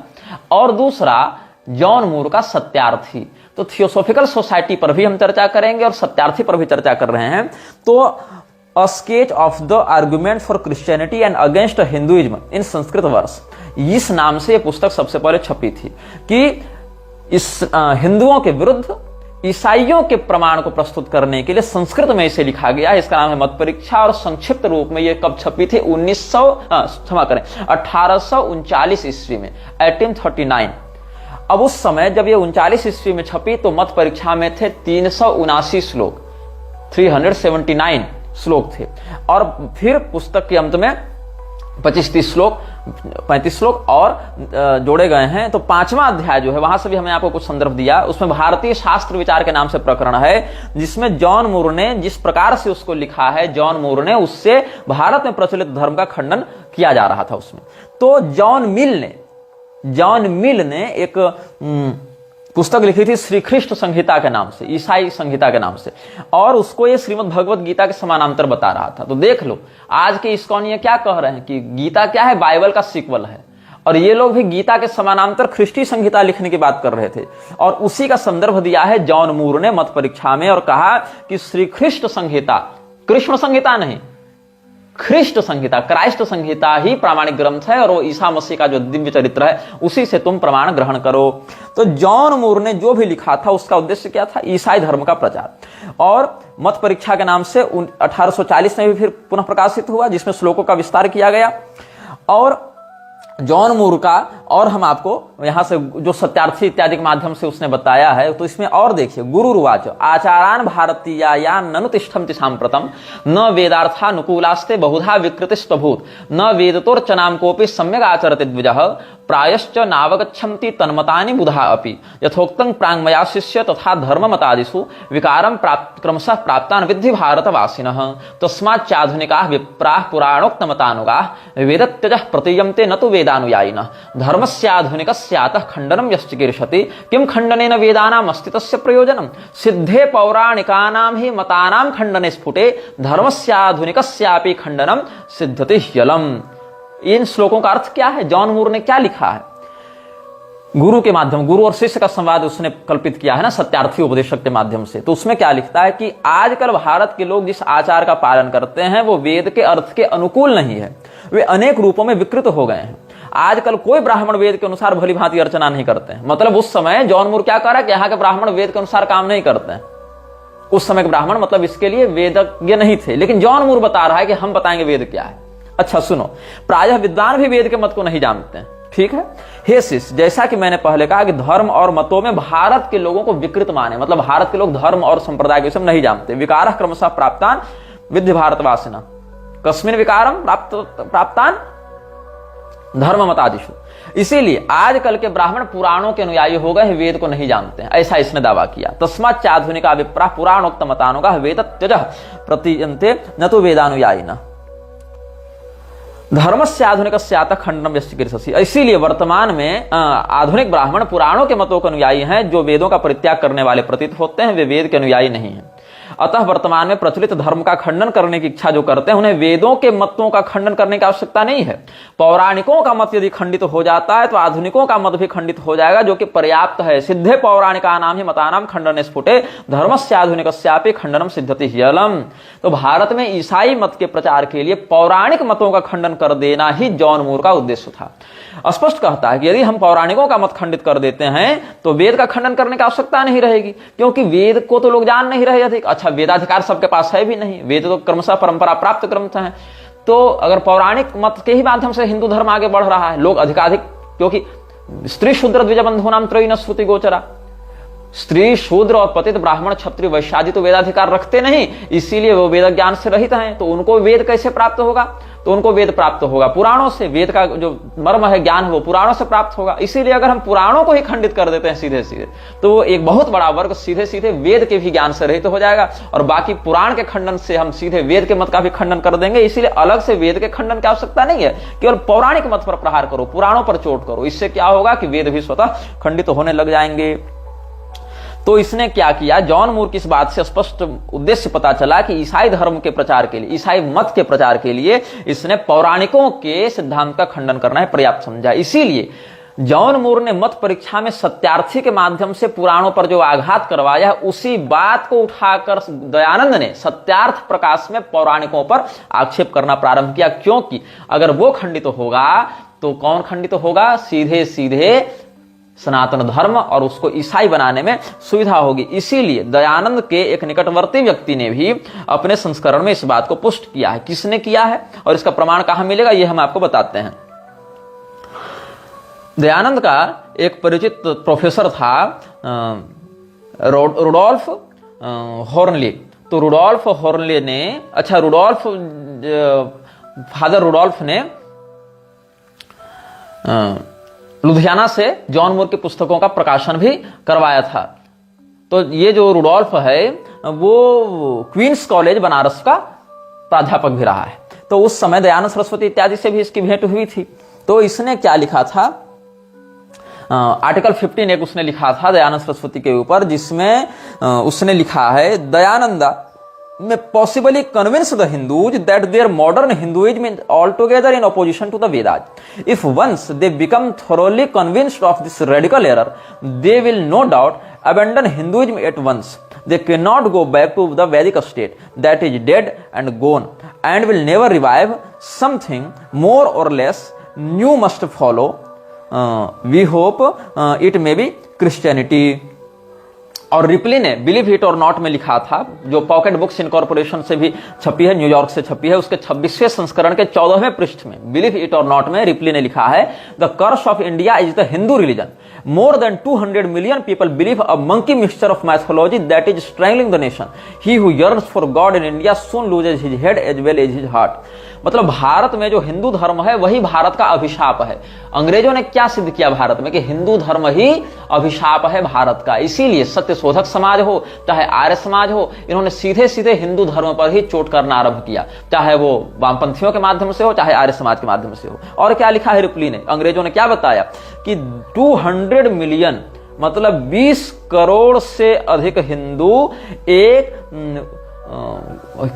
A: और दूसरा जॉन मूर का सत्यार्थी। तो थियोसॉफिकल सोसाइटी पर भी हम चर्चा करेंगे और सत्यार्थी पर भी चर्चा कर रहे हैं। तो a sketch of the argument for Christianity and against Hinduism in Sanskrit verse, इस नाम से यह पुस्तक सबसे पहले छपी थी कि इस हिंदुओं के विरुद्ध ईसाइयों के प्रमाण को प्रस्तुत करने के लिए संस्कृत में इसे लिखा गया। इसका नाम है मत परीक्षा और संक्षिप्त रूप में यह कब छपी थी? 1839 ईस्वी में, 1839। अब उस समय जब ये 39 ईस्वी में छपी तो मत परीक्षा में थे 379 श्लोक, 379 श्लोक थे, और फिर पुस्तक के अंत में 35 श्लोक और जोड़े गए हैं। तो 5वां अध्याय जो है, वहां से भी हमने आपको कुछ संदर्भ दिया, उसमें भारतीय शास्त्र विचार के नाम से प्रकरण है, जिसमें जॉन मूर ने जिस प्रकार से उसको लिखा है, जॉन मूर ने उससे भारत में प्रचलित धर्म का खंडन किया जा रहा था उसमें। तो जॉन मिल ने एक पुस्तक लिखी थी श्री कृष्ण संहिता के नाम से, ईसाई संहिता के नाम से, और उसको ये श्रीमद् भगवत गीता के समानांतर बता रहा था। तो देख लो आज के इस्कॉन क्या कह रहे हैं कि गीता क्या है? बाइबल का सीक्वल है, और ये लोग भी गीता के समानांतर ख्रिस्टी संहिता लिखने की बात कर रहे थे, और उसी का संदर्भ दिया है जॉन मूर ने मत परीक्षा में और कहा कि श्री कृष्ण संहिता, कृष्ण संहिता नहीं, ख्रिस्ट संहिता, क्राइस्ट संहिता ही प्रामाणिक ग्रंथ है, और वो ईसा मसीह का जो दिव्य चरित्र है उसी से तुम प्रमाण ग्रहण करो। तो जॉन मूर ने जो भी लिखा था उसका उद्देश्य क्या था? ईसाई धर्म का प्रचार। और मत परीक्षा के नाम से 1840 में भी फिर पुनः प्रकाशित हुआ, जिसमें श्लोकों का विस्तार किया गया। और जॉन मूर का, और हम आपको यहां से जो सत्यार्थी इत्यादि के माध्यम से उसने बताया है, तो इसमें और देखिए, गुरुर्वाच आचारान भारतीया या ननु तिष्ठन्ति सांप्रतम न वेदार्थानुकूलास्ते बहुधा विकृतिस्त्वभूत न वेदतोर्चनाम कोपि सम्यक् आचरति द्विजः प्रायश्च नावगच्छन्ति तन्मतानि बुधा अपि यथोक्तं प्राङ्मया शिष्य तथा धर्ममतादिषु विकारं क्रमशः प्राप्तान् विद्धि भारतवासिनः तस्माच्चाधुनिकाः विप्राः पुराणोक्तमतानुगाः वेदत्यजः प्रतीयन्ते न तु वेदानुयायिनः धर्मस्याधुनिकस्यातः खण्डनं यश्चिकीर्षति किं खण्डनेन वेदानाम् अस्तित्वस्य प्रयोजनं सिद्धे पौराणिकानां हि मतानां खण्डने स्फुटे धर्मस्याधुनिकस्यापि खण्डनं सिद्धति ह्यलम्। इन श्लोकों का अर्थ क्या है? जॉन मूर ने क्या लिखा है? गुरु के माध्यम, गुरु और शिष्य का संवाद उसने कल्पित किया है ना, सत्यार्थी उपदेशक के माध्यम से। तो उसमें क्या लिखता है कि आजकल भारत के लोग जिस आचार का पालन करते हैं वो वेद के अर्थ के अनुकूल नहीं है, वे अनेक रूपों में विकृत हो गए हैं। आजकल कोई ब्राह्मण वेद के अनुसार भली भांति अर्चना नहीं करते हैं। मतलब उस समय जॉन मूर क्या कह रहा है कि यहाँ के ब्राह्मण वेद के अनुसार काम नहीं करते हैं। उस समय के ब्राह्मण मतलब इसके लिए वेदज्ञ नहीं थे, लेकिन जॉन मूर बता रहा है कि हम बताएंगे वेद क्या है। अच्छा सुनो, प्रायः विद्वान भी वेद के मत को नहीं जानते हैं, ठीक है। हे शिष्य, जैसा कि मैंने पहले कहा कि धर्म और मतों में भारत के लोगों को विकृत माने, मतलब भारत के लोग धर्म और संप्रदाय के विषय नहीं जानते। विकारः क्रमशः प्राप्तान विद्धि भारतवासिना कस्मिन् विकारम प्राप्तान धर्म मतादिषु। इसीलिए आजकल के ब्राह्मण पुराणों के अनुयायी हो गए, वेद को नहीं जानते हैं, ऐसा इसने दावा किया। तस्मात् चाधुनिका विप्राः पुराणोक्त मतानुगाः वेदत्यजः प्रतीयन्ते न तो वेदानुयायिनः धर्मस्य आधुनिकस्यातः खण्डनं यश्चिकीर्षसि। इसीलिए वर्तमान में आधुनिक ब्राह्मण पुराणों के मतों के अनुयायी हैं, जो वेदों का परित्याग करने वाले प्रतीत होते हैं, वे वेद के अनुयायी नहीं हैं। अतः वर्तमान में प्रचलित धर्म का खंडन करने की इच्छा जो करते हैं उन्हें वेदों के मतों का खंडन करने की आवश्यकता नहीं है। पौराणिकों का मत यदि खंडित हो जाता है तो आधुनिकों का मत भी खंडित हो जाएगा, जो कि पर्याप्त है। सिद्धे पौराणिका नाम ही मतानाम खंडन स्फुटे धर्मस्य आधुनिकस्यापि खंडनम सिद्धति ह्यलम। तो भारत में ईसाई मत के प्रचार के लिए पौराणिक मतों का खंडन कर देना ही जॉन मूर का उद्देश्य था। स्पष्ट कहता है कि यदि हम पौराणिकों का मत खंडित कर देते हैं तो वेद का खंडन करने की आवश्यकता नहीं रहेगी, क्योंकि वेद को तो लोग जान नहीं रहे अधिक। अच्छा, वेदाधिकार सबके पास है भी नहीं, वेद तो क्रमशः परंपरा प्राप्त ग्रंथ हैं। तो अगर पौराणिक मत के ही माध्यम से हिंदू धर्म आगे बढ़ रहा है, लोग अधिकाधिक, क्योंकि स्त्री शूद्र द्विजबंधु नाम त्रयी न श्रुति गोचरा, स्त्री शूद्र और पतित ब्राह्मण क्षत्रिय वैश्यादि तो वेदाधिकार रखते नहीं, इसीलिए वो वेद ज्ञान से रहित हैं। तो उनको वेद कैसे प्राप्त होगा? तो उनको वेद प्राप्त होगा पुराणों से। वेद का जो मर्म है, ज्ञान है, वो पुराणों से प्राप्त होगा। इसीलिए अगर हम पुराणों को ही खंडित कर देते हैं सीधे सीधे, तो वो एक बहुत बड़ा वर्ग सीधे सीधे वेद के भी ज्ञान से रहित हो जाएगा, और बाकी पुराण के खंडन से हम सीधे वेद के मत का भी खंडन कर देंगे। इसीलिए अलग से वेद के खंडन की आवश्यकता नहीं है, केवल पौराणिक मत पर प्रहार करो, पुराणों पर चोट करो। इससे क्या होगा कि वेद भी स्वतः खंडित होने लग जाएंगे। तो इसने क्या किया, जॉन मूर की इस बात से स्पष्ट उद्देश्य पता चला कि ईसाई धर्म के प्रचार के लिए, ईसाई मत के प्रचार के लिए इसने पौराणिकों के सिद्धांत का खंडन करना है पर्याप्त समझा। इसीलिए जॉन मूर ने मत परीक्षा में सत्यार्थी के माध्यम से पुराणों पर जो आघात करवाया, उसी बात को उठाकर दयानंद ने सत्यार्थ प्रकाश में पौराणिकों पर आक्षेप करना प्रारंभ किया। क्योंकि अगर वो खंडित होगा तो कौन खंडित होगा? सीधे सीधे सनातन धर्म, और उसको ईसाई बनाने में सुविधा होगी। इसीलिए दयानंद के एक निकटवर्ती व्यक्ति ने भी अपने संस्करण में इस बात को पुष्ट किया है। किसने किया है और इसका प्रमाण कहां मिलेगा, यह हम आपको बताते हैं। दयानंद का एक परिचित प्रोफेसर था रुडोल्फ हॉर्नले। तो रुडोल्फ हॉर्नले ने, अच्छा फादर रुडोल्फ ने लुधियाना से जॉन मूर की पुस्तकों का प्रकाशन भी करवाया था। तो ये जो रुडोल्फ है वो क्वींस कॉलेज बनारस का प्राध्यापक भी रहा है। तो उस समय दयानंद सरस्वती इत्यादि से भी इसकी भेंट हुई थी। तो इसने क्या लिखा था, आर्टिकल 15 एक उसने लिखा था दयानंद सरस्वती के ऊपर, जिसमें उसने लिखा है, Dayananda may possibly convince the Hindus that their modern Hinduism is altogether in opposition to the Vedas. If once they become thoroughly convinced of this radical error, they will no doubt abandon Hinduism at once. They cannot go back to the Vedic state that is dead and gone, and will never revive. Something more or less new must follow. We hope it may be Christianity. और replay ने believe it or not में लिखा था, जो pocket books incorporation से भी छपी है, न्यूयॉर्क से छपी है, उसके 26वें संस्करण के 14वें पृष्ठ में बिलीव इट और नॉट में रिप्ली ने लिखा है, the curse of India is the Hindu religion. More than 200 million people believe a monkey mixture of mythology that is strangling the nation. He who yearns for God in India soon loses his head as well as his heart. मतलब भारत में जो हिंदू धर्म है वही भारत का अभिशाप है. अंग्रेजों ने क्या सिद्ध किया भारत में कि हिंदू धर्म ही अभिशाप है भारत का. इसीलिए सत्य शोधक समाज हो चाहे आर्य समाज हो, इन्होंने सीधे सीधे हिंदू धर्म पर ही चोट करना आरंभ किया, चाहे वो वामपंथियों के माध्यम से हो चाहे आर्य समाज के माध्यम से हो. और क्या लिखा है रिप्ली ने, अंग्रेजों ने क्या बताया कि 200 मिलियन मतलब 20 करोड़ से अधिक हिंदू एक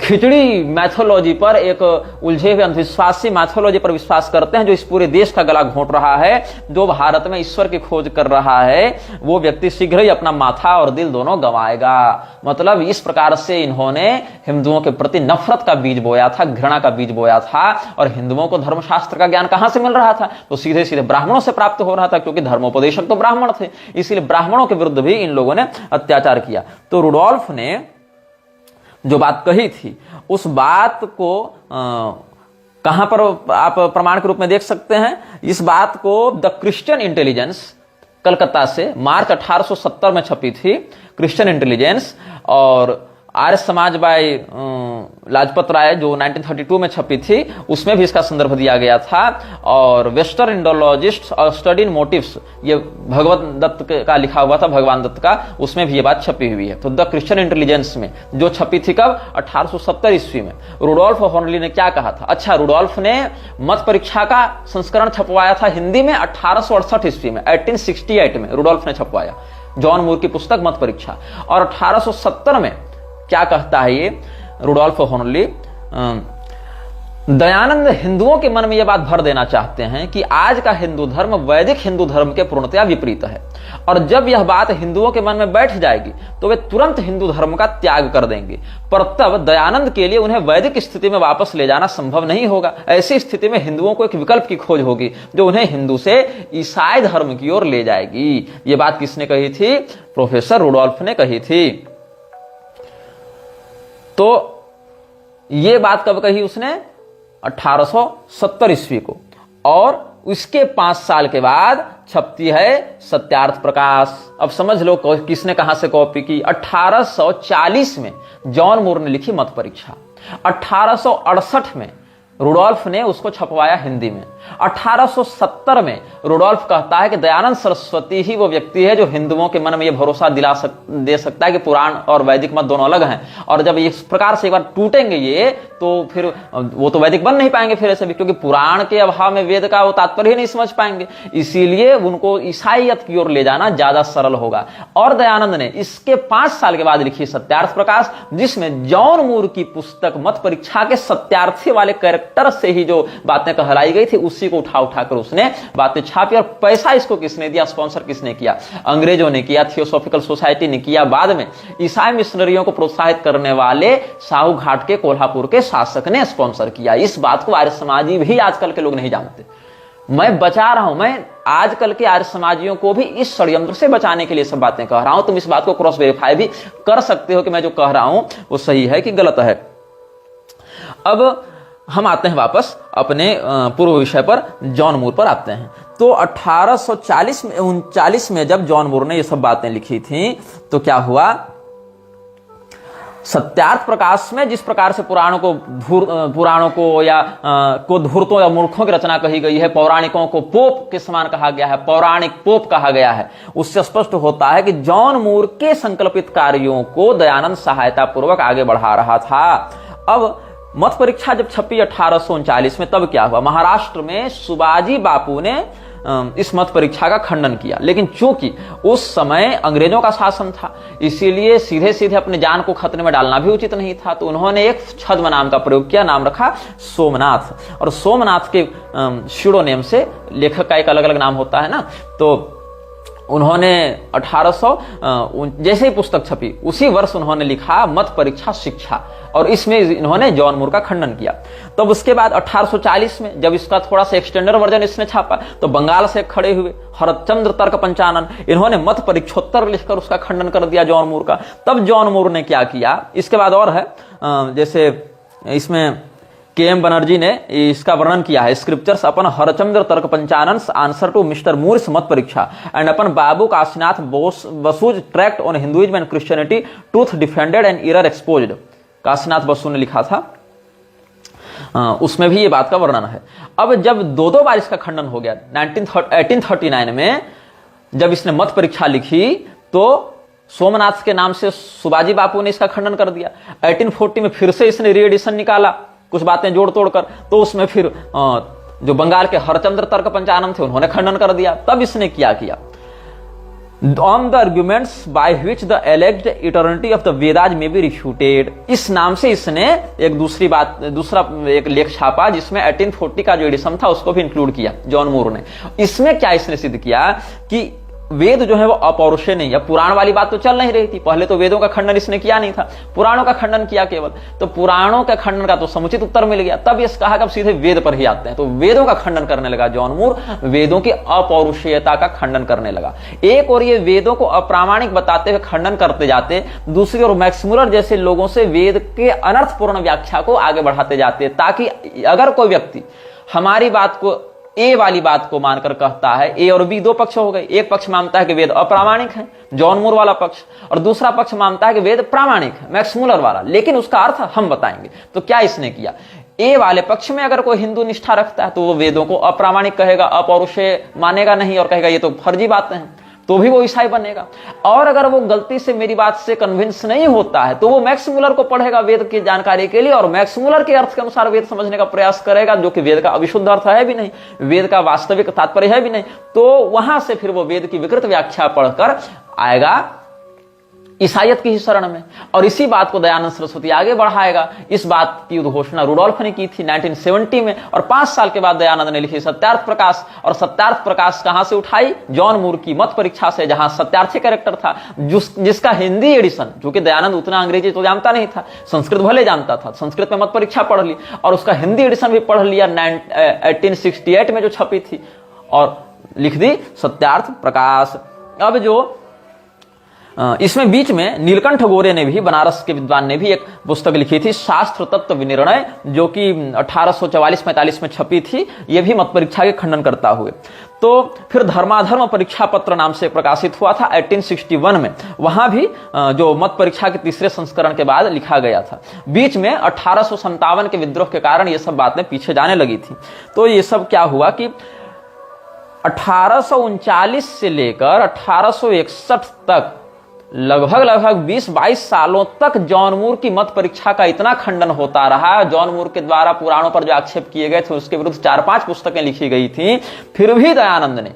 A: खिचड़ी मैथोलॉजी पर, एक उलझे हुए अंधविश्वासी मैथोलॉजी पर विश्वास करते हैं, जो इस पूरे देश का गला घोंट रहा है. जो भारत में ईश्वर की खोज कर रहा है वो व्यक्ति शीघ्र ही अपना माथा और दिल दोनों गंवाएगा. मतलब इस प्रकार से इन्होंने हिंदुओं के प्रति नफरत का बीज बोया था, घृणा का बीज बोया था. और हिंदुओं को धर्मशास्त्र का ज्ञान कहां से मिल रहा था, तो सीधे सीधे ब्राह्मणों से प्राप्त हो रहा था, क्योंकि धर्मोपदेशक तो ब्राह्मण थे. इसलिए ब्राह्मणों के विरुद्ध भी इन लोगों ने अत्याचार किया. तो रुडोल्फ ने जो बात कही थी उस बात को कहां पर आप प्रमाण के रूप में देख सकते हैं. इस बात को द क्रिश्चियन इंटेलिजेंस कलकत्ता से मार्च 1870 में छपी थी. क्रिश्चियन इंटेलिजेंस और आर्य समाज बाय लाजपत राय जो 1932 में छपी थी, उसमें भी इसका संदर्भ दिया गया था. और western indologist study in motives, ये भगवत दत्त का लिखा हुआ था, भगवान दत्त का, उसमें भी ये बात छपी हुई है. तो द क्रिश्चियन इंटेलिजेंस में जो छपी थी कब, 1870 ईस्वी में. रुडोल्फ हॉर्नली ने क्या कहा था. अच्छा, रुडोल्फ ने मत परीक्षा का संस्करण छपवाया था हिंदी में 1868 ईस्वी में, 1868 में रुडोल्फ ने छपवाया जॉन मूर की पुस्तक मत परीक्षा. और 1870 में क्या कहता है ये रुडोल्फ होनली? दयानंद हिंदुओं के मन में यह बात भर देना चाहते हैं कि आज का हिंदू धर्म वैदिक हिंदू धर्म के पूर्णतया विपरीत है, और जब यह बात हिंदुओं के मन में बैठ जाएगी तो वे तुरंत हिंदू धर्म का त्याग कर देंगे। पर तब दयानंद के लिए उन्हें वैदिक स्थिति में वापस ले जाना संभव नहीं होगा। ऐसी स्थिति में हिंदुओं को एक विकल्प की खोज होगी जो उन्हें हिंदू से ईसाई धर्म की ओर ले जाएगी। ये बात किसने कही थी? प्रोफेसर रुडोल्फ ने कही थी। तो ये बात कब कही उसने? 1870 ईस्वी को। और उसके 5 साल के बाद छपती है सत्यार्थ प्रकाश। अब समझ लो किसने कहां से कॉपी की। 1840 में जॉन मूर ने लिखी मत परीक्षा। 1868 में रुडोल्फ ने उसको छपवाया हिंदी में। 1870 में रुडोल्फ कहता है कि दयानंद सरस्वती ही वो व्यक्ति है जो हिंदुओं के मन में ये भरोसा दे सकता है कि पुराण और वैदिक मत दोनों अलग हैं, और जब इस प्रकार से एक बार टूटेंगे ये तो फिर वो तो वैदिक बन नहीं पाएंगे फिर ऐसे भी, क्योंकि पुराण के अभाव में वेद का वो तात्पर्य ही नहीं समझ पाएंगे। इसीलिए उनको ईसाईयत की ओर ले जाना ज्यादा सरल होगा। और दयानंद ने इसके 5 साल के बाद लिखी सत्यार्थ प्रकाश, जिसमें जॉन मूर की पुस्तक मत परीक्षा के सत्यार्थी वाले कैरेक्टर से ही जो बातें कहलाई गई थी उसी को उठा कर उसने बातें छापी। और पैसा इसको किसने दिया? स्पॉन्सर किसने किया? अंग्रेजों ने किया, थियोसॉफिकल सोसाइटी ने किया। बाद में ईसाई मिशनरियों को प्रोत्साहित करने वाले साहू घाट के कोल्हापुर के शासक ने स्पॉन्सर किया। इस बात को आर्य समाजी भी आजकल के लोग नहीं जानते। मैं बचा रहा हूं, मैं आजकल के आर्य समाजियों को भी इस षड्यंत्र से बचाने के लिए सब बातें कह रहा हूं। तुम इस बात को क्रॉस वेरीफाई भी कर सकते हो कि मैं जो कह रहा हूं वो सही है कि गलत है। अब हम आते हैं वापस अपने पूर्व विषय पर, जॉन मूर पर आते हैं। तो 1839 में जब जॉन मूर ने ये सब बातें लिखी थी तो क्या हुआ? सत्यार्थ प्रकाश में जिस प्रकार से पुराणों को या को धूर्तों या मूर्खों की रचना कही गई है, पौराणिकों को पोप के समान कहा गया है, पौराणिक पोप कहा गया है, उससे स्पष्ट होता है कि जॉन मूर के संकल्पित कार्यों को दयानंद सहायता पूर्वक आगे बढ़ा रहा था। अब मत परीक्षा जब छपी 1839 में, तब क्या हुआ? महाराष्ट्र में सुबाजी बापू ने इस मत परीक्षा का खंडन किया, लेकिन चूंकि उस समय अंग्रेजों का शासन था इसीलिए सीधे सीधे अपने जान को खतरे में डालना भी उचित नहीं था। तो उन्होंने एक छद्म नाम का प्रयोग किया, नाम रखा सोमनाथ। और सोमनाथ के शिरोनेम से लेखक का एक अलग अलग नाम होता है ना, तो उन्होंने 1800 जैसे ही पुस्तक छपी उसी वर्ष उन्होंने लिखा मत परीक्षा शिक्षा, और इसमें इन्होंने जॉन मूर का खंडन किया। तब उसके बाद 1840 में जब इसका थोड़ा सा एक्सटेंडर वर्जन इसने छापा तो बंगाल से खड़े हुए हरचंद्र तर्क पंचानन, इन्होंने मत परीक्षोत्तर लिखकर उसका खंडन कर दिया जॉन मूर का। तब जॉन मूर ने क्या किया? इसके बाद और है, जैसे इसमें के.एम. बनर्जी ने इसका वर्णन किया है, scriptures upon Harachandra Tarka Panchanan answer to mister Muir's Mata Pariksha and upon Babu Kashinath Basu's tract on Hinduism and Christianity truth defended and error exposed. Kashinath Basu ने लिखा था, उसमें भी ये बात का वर्णन है। अब जब दो बार इसका खंडन हो गया, 1839 में जब इसने मत परीक्षा लिखी तो सोमनाथ के नाम से सुबाजी बापू ने इसका खंडन कर दिया। 1840 में फिर से इसने रीएडिशन निकाला कुछ बातें जोड़ तोड़ कर, तो उसमें फिर जो बंगाल के हरचंद्र तर्क पंचानन थे उन्होंने खंडन कर दिया। तब इसने क्या किया? On the arguments by which the alleged eternity of the Vedas में बी रिफ्यूटेड, इस नाम से इसने एक दूसरा एक लेख छापा जिसमें 1840 का जो एडिशन था उसको भी इंक्लूड किया जॉन मूर ने। इसमें क्या इसने सिद्ध किया कि वेद जो है वो अपौरुषेय नहीं है। पुराण वाली बात तो चल नहीं रही थी, पहले तो वेदों का खंडन इसने किया नहीं था, पुराणों का खंडन किया केवल, तो पुराणों का खंडन का तो समुचित उत्तर मिल गया। तब इस कहा कि अब सीधे वेद पर ही आते हैं, तो वेदों का खंडन करने लगा जॉन मूर, वेदों की अपौरुषेयता का खंडन करने लगा। एक और ये वेदों को अप्रामाणिक बताते हुए खंडन करते जाते, दूसरी ओर मैक्स मुलर जैसे लोगों से वेद के अनर्थपूर्ण व्याख्या को आगे बढ़ाते जाते, ताकि अगर कोई व्यक्ति हमारी बात को ए वाली बात को मानकर कहता है, ए और बी दो पक्ष हो गए, एक पक्ष मानता है कि वेद अप्रामाणिक है, जॉन मूर वाला पक्ष, और दूसरा पक्ष मानता है कि वेद प्रामाणिक है, मैक्स मुलर वाला, लेकिन उसका अर्थ हम बताएंगे। तो क्या इसने किया? ए वाले पक्ष में अगर कोई हिंदू निष्ठा रखता है तो वो वेदों को अप्रामाणिक कहेगा, अपौरुषेय मानेगा नहीं, और कहेगा ये तो फर्जी बातें हैं, तो भी वो ईसाई बनेगा। और अगर वो गलती से मेरी बात से कन्विंस नहीं होता है तो वो मैक्स मुलर को पढ़ेगा वेद की जानकारी के लिए, और मैक्स मुलर के अर्थ के अनुसार वेद समझने का प्रयास करेगा, जो कि वेद का अविशुद्ध अर्थ है भी नहीं, वेद का वास्तविक तात्पर्य है भी नहीं। तो वहां से फिर वो वेद की विकृत व्याख्या पढ़कर आएगा ईसाइयत की ही शरण में। और इसी बात को दयानंद सरस्वती आगे बढ़ाएगा। इस बात की उद्घोषणा रुडोल्फ ने की थी 1970 में, और 5 साल के बाद दयानंद ने लिखी सत्यार्थ प्रकाश। और सत्यार्थ प्रकाश कहां से उठाई? जॉन मूर की मत परीक्षा से, जहां सत्यार्थी कैरेक्टर था, जिसका हिंदी एडिशन, जो कि दयानंद उतना अंग्रेजी तो जानता नहीं था, संस्कृत भले जानता था, संस्कृत में मत परीक्षा पढ़ ली और उसका हिंदी एडिशन भी पढ़ लिया 1868 में जो छपी थी, और लिख दी सत्यार्थ प्रकाश। अब जो इसमें बीच में नीलकंठ गोरे ने भी, बनारस के विद्वान ने भी एक पुस्तक लिखी थी, शास्त्र तत्व विनिर्णय, जो कि 1844-45 में छपी थी। यह भी मत परीक्षा के खंडन करता हुए। तो फिर धर्माधर्म परीक्षा पत्र नाम से प्रकाशित हुआ था 1861 में। वहां भी जो मत परीक्षा के तीसरे संस्करण के बाद लिखा गया था। बीच में 1857 के विद्रोह के कारण ये सब बातें पीछे जाने लगी थी। तो ये सब क्या हुआ कि 1839 से लेकर 1861 तक लगभग 20-22 सालों तक जॉन मूर की मत परीक्षा का इतना खंडन होता रहा। जॉन मूर के द्वारा पुराणों पर जो आक्षेप किए गए थे उसके विरुद्ध 4-5 पुस्तकें लिखी गई थी। फिर भी दयानंद ने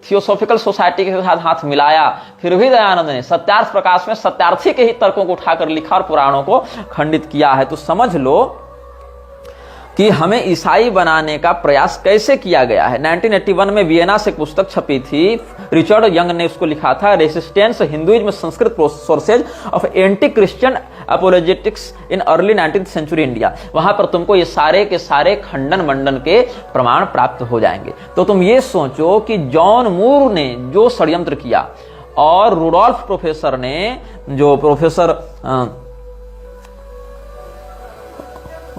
A: थियोसॉफिकल सोसाइटी के साथ हाथ मिलाया। फिर भी दयानंद ने सत्यार्थ प्रकाश में सत्यार्थी के ही तर्कों को उठाकर लिखा और पुराणों को खंडित किया है। तो समझ लो कि हमें ईसाई बनाने का प्रयास कैसे किया गया है। 1981 में वियना से एक पुस्तक छपी थी, रिचर्ड यंग ने उसको लिखा था, resistance Hinduism Sanskrit sources of anti Christian apologetics in early 19th century India. वहां पर तुमको ये सारे के सारे खंडन मंडन के प्रमाण प्राप्त हो जाएंगे। तो तुम ये सोचो कि जॉन मूर ने जो षड्यंत्र किया और रुडोल्फ प्रोफेसर ने, जो प्रोफेसर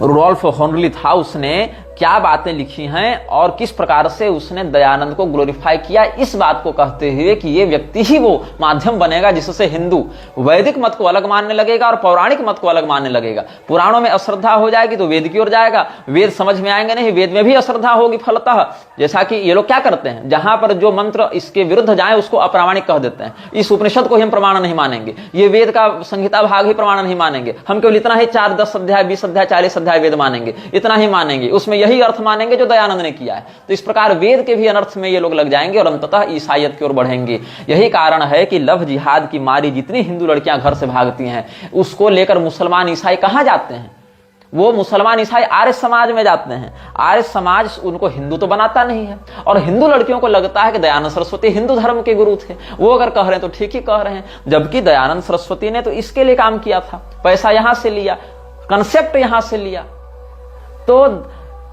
A: रुडोल्फ होनरली था, उसने क्या बातें लिखी हैं और किस प्रकार से उसने दयानंद को ग्लोरीफाई किया, इस बात को कहते हुए कि ये व्यक्ति ही वो माध्यम बनेगा जिससे हिंदू वैदिक मत को अलग मानने लगेगा और पौराणिक मत को अलग मानने लगेगा। पुराणों में अश्रद्धा हो जाएगी तो वेद की ओर जाएगा, वेद समझ में आएंगे नहीं, वेद में भी अश्रद्धा होगी फलतः। जैसा कि ये लोग क्या करते हैं, जहां पर जो मंत्र इसके विरुद्ध जाए उसको अप्रामाणिक कह देते हैं। इस उपनिषद को ही हम प्रमाण नहीं मानेंगे, ये वेद का संहिता भाग ही प्रमाण नहीं मानेंगे, हम केवल इतना ही 4-10 अध्याय 20 अध्याय 40 अध्याय वेद मानेंगे, इतना ही मानेंगे, उसमें यही अर्थ मानेंगे जो दयानंद ने किया है। तो इस प्रकार वेद के भी अनर्थ में ये लोग लग जाएंगे और अंततः ईसाइयत की ओर बढ़ेंगे। यही कारण है कि लव जिहाद की मारी जितनी हिंदू लड़कियां घर से भागती हैं, उसको लेकर मुसलमान ईसाई कहां जाते हैं? वो मुसलमान ईसाई आर्य समाज में जाते हैं। आर्य समाज उनको हिंदू तो बनाता नहीं है, और हिंदू लड़कियों को लगता है कि दयानंद सरस्वती हिंदू धर्म के गुरु थे। वो अगर कह रहे हैं तो ठीक ही कह रहे हैं, जबकि दयानंद सरस्वती ने तो इसके लिए काम किया था, पैसा यहां से लिया, कंसेप्ट यहां से लिया। तो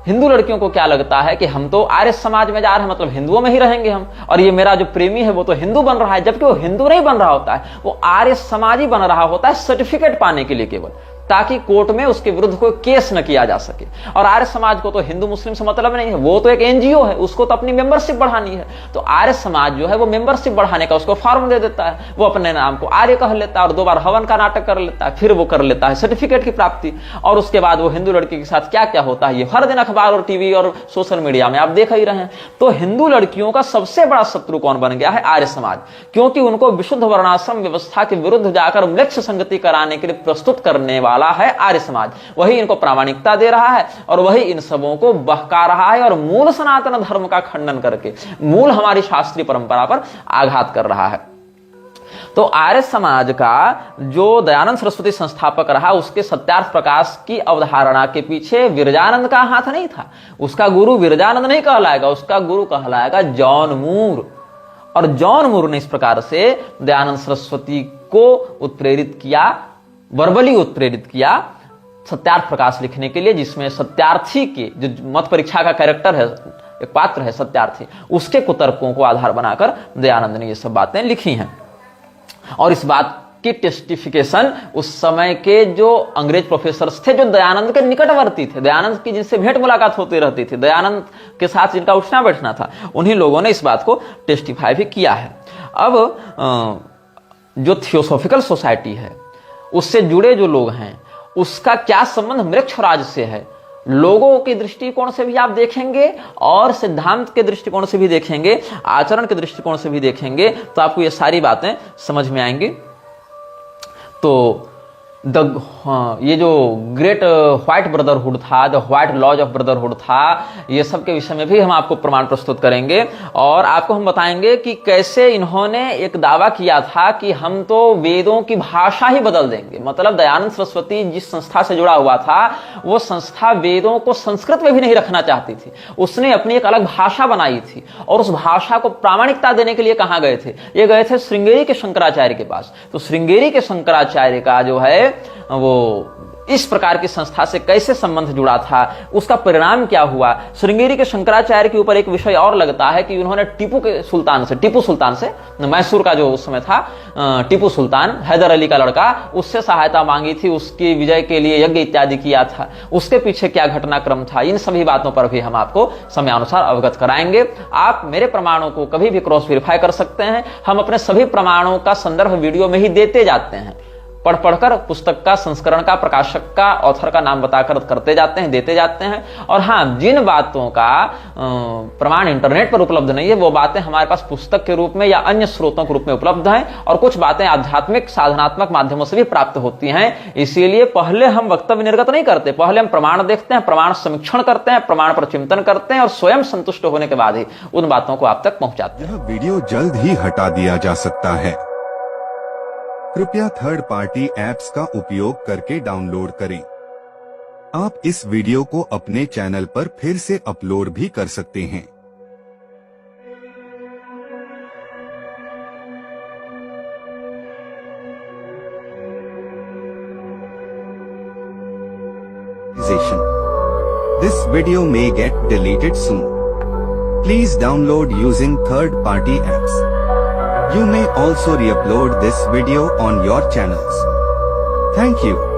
A: हिंदू लड़कियों को क्या लगता है कि हम तो आर्य समाज में जा रहे हैं, मतलब हिंदुओं में ही रहेंगे हम, और ये मेरा जो प्रेमी है वो तो हिंदू बन रहा है, जबकि वो हिंदू नहीं बन रहा होता है, वो आर्य समाजी बन रहा होता है सर्टिफिकेट पाने के लिए केवल, ताकि कोर्ट में उसके विरुद्ध कोई केस न किया जा सके। और आर्य समाज को तो हिंदू मुस्लिम से मतलब नहीं है, वो तो एक एनजीओ है, उसको तो अपनी मेंबरशिप बढ़ानी है। तो आर्य समाज जो है वो मेंबरशिप बढ़ाने का उसको फॉर्म दे देता है, वो अपने नाम को आर्य कह लेता है और 2 बार हवन का नाटक कर लेता है, फिर वो कर लेता है सर्टिफिकेट की प्राप्ति। और उसके बाद वो हिंदू लड़की के साथ क्या क्या होता है ये हर दिन अखबार और टीवी और सोशल मीडिया में आप देख ही रहे हैं। तो हिंदू लड़कियों का सबसे बड़ा शत्रु कौन बन गया है? आर्य समाज, क्योंकि उनको विशुद्ध वर्णाश्रम व्यवस्था के विरुद्ध जाकर म्लेच्छ संगति कराने के लिए प्रस्तुत करने वाला है आर्य समाज। वही इनको प्रामाणिकता दे रहा है और वही इन सबों को बहका रहा है और मूल सनातन धर्म का खंडन करके मूल हमारी शास्त्रीय परंपरा पर आघात कर रहा है। तो आर्य समाज का जो दयानंद सरस्वती संस्थापक रहा, उसके सत्यार्थ प्रकाश की अवधारणा के पीछे विरजानंद का हाथ नहीं था। उसका गुरु विरजानंद नहीं कहलाएगा, उसका गुरु कहलाएगा जॉन मूर। और जॉन मूर ने इस प्रकार से दयानंद सरस्वती को उत्प्रेरित किया, वर्बली उत्प्रेरित किया सत्यार्थ प्रकाश लिखने के लिए, जिसमें सत्यार्थी के जो मत परीक्षा का कैरेक्टर है, एक पात्र है सत्यार्थी, उसके कुतर्कों को आधार बनाकर दयानंद ने ये सब बातें लिखी हैं। और इस बात की टेस्टिफिकेशन उस समय के जो अंग्रेज प्रोफेसर्स थे, जो दयानंद के निकटवर्ती थे, दयानंद की जिनसे भेंट मुलाकात होती रहती थी, दयानंद के साथ जिनका उठना बैठना था, उन्हीं लोगों ने इस बात को टेस्टिफाई भी किया है। अब जो थियोसॉफिकल सोसाइटी है, उससे जुड़े जो लोग हैं, उसका क्या संबंध मृक्षराज से है, लोगों के दृष्टिकोण से भी आप देखेंगे और सिद्धांत के दृष्टिकोण से भी देखेंगे, आचरण के दृष्टिकोण से भी देखेंगे, तो आपको ये सारी बातें समझ में आएंगी। तो ये जो ग्रेट व्हाइट ब्रदरहुड था, the white lodge of brotherhood था, ये सब के विषय में भी हम आपको प्रमाण प्रस्तुत करेंगे और आपको हम बताएंगे कि कैसे इन्होंने एक दावा किया था कि हम तो वेदों की भाषा ही बदल देंगे। मतलब दयानंद सरस्वती जिस संस्था से जुड़ा हुआ था वो संस्था वेदों को संस्कृत में भी नहीं रखना चाहती थी, उसने अपनी एक अलग भाषा बनाई थी और उस भाषा को प्रामाणिकता देने के लिए कहां गए थे? ये गए थे श्रृंगेरी के शंकराचार्य के पास। तो श्रृंगेरी के शंकराचार्य का जो है वो इस प्रकार की संस्था से कैसे संबंध जुड़ा था, उसका परिणाम क्या हुआ। श्रृंगेरी के शंकराचार्य के ऊपर एक विषय और लगता है कि उन्होंने टीपू सुल्तान से मैसूर का जो उस समय था टीपू सुल्तान, हैदर अली का लड़का, उससे सहायता मांगी थी, उसकी विजय के लिए यज्ञ इत्यादि किया था। उसके पीछे क्या घटनाक्रम था, इन सभी बातों पर भी हम आपको समयानुसार अवगत कराएंगे। आप मेरे प्रमाणों को कभी भी क्रॉस वेरीफाई कर सकते हैं। हम अपने सभी प्रमाणों का संदर्भ वीडियो में ही देते जाते हैं, पढ़कर पुस्तक का, संस्करण का, प्रकाशक का, ऑथर का नाम बताकर करते जाते हैं, देते जाते हैं। और हाँ, जिन बातों का प्रमाण इंटरनेट पर उपलब्ध नहीं है वो बातें हमारे पास पुस्तक के रूप में या अन्य स्रोतों के रूप में उपलब्ध हैं और कुछ बातें आध्यात्मिक साधनात्मक माध्यमों से भी प्राप्त होती हैं। इसीलिए पहले हम वक्तव्य निर्गत नहीं करते, पहले हम प्रमाण देखते हैं, प्रमाण समीक्षण करते हैं, प्रमाण पर चिंतन करते हैं और स्वयं संतुष्ट होने के बाद ही उन बातों को आप तक पहुंचाते हैं।
B: यह वीडियो जल्द ही हटा दिया जा सकता है, कृपया थर्ड पार्टी ऐप्स का उपयोग करके डाउनलोड करें। आप इस वीडियो को अपने चैनल पर फिर से अपलोड भी कर सकते हैं। This video may get deleted soon. Please download using third party apps. You may also re-upload this video on your channels. Thank you.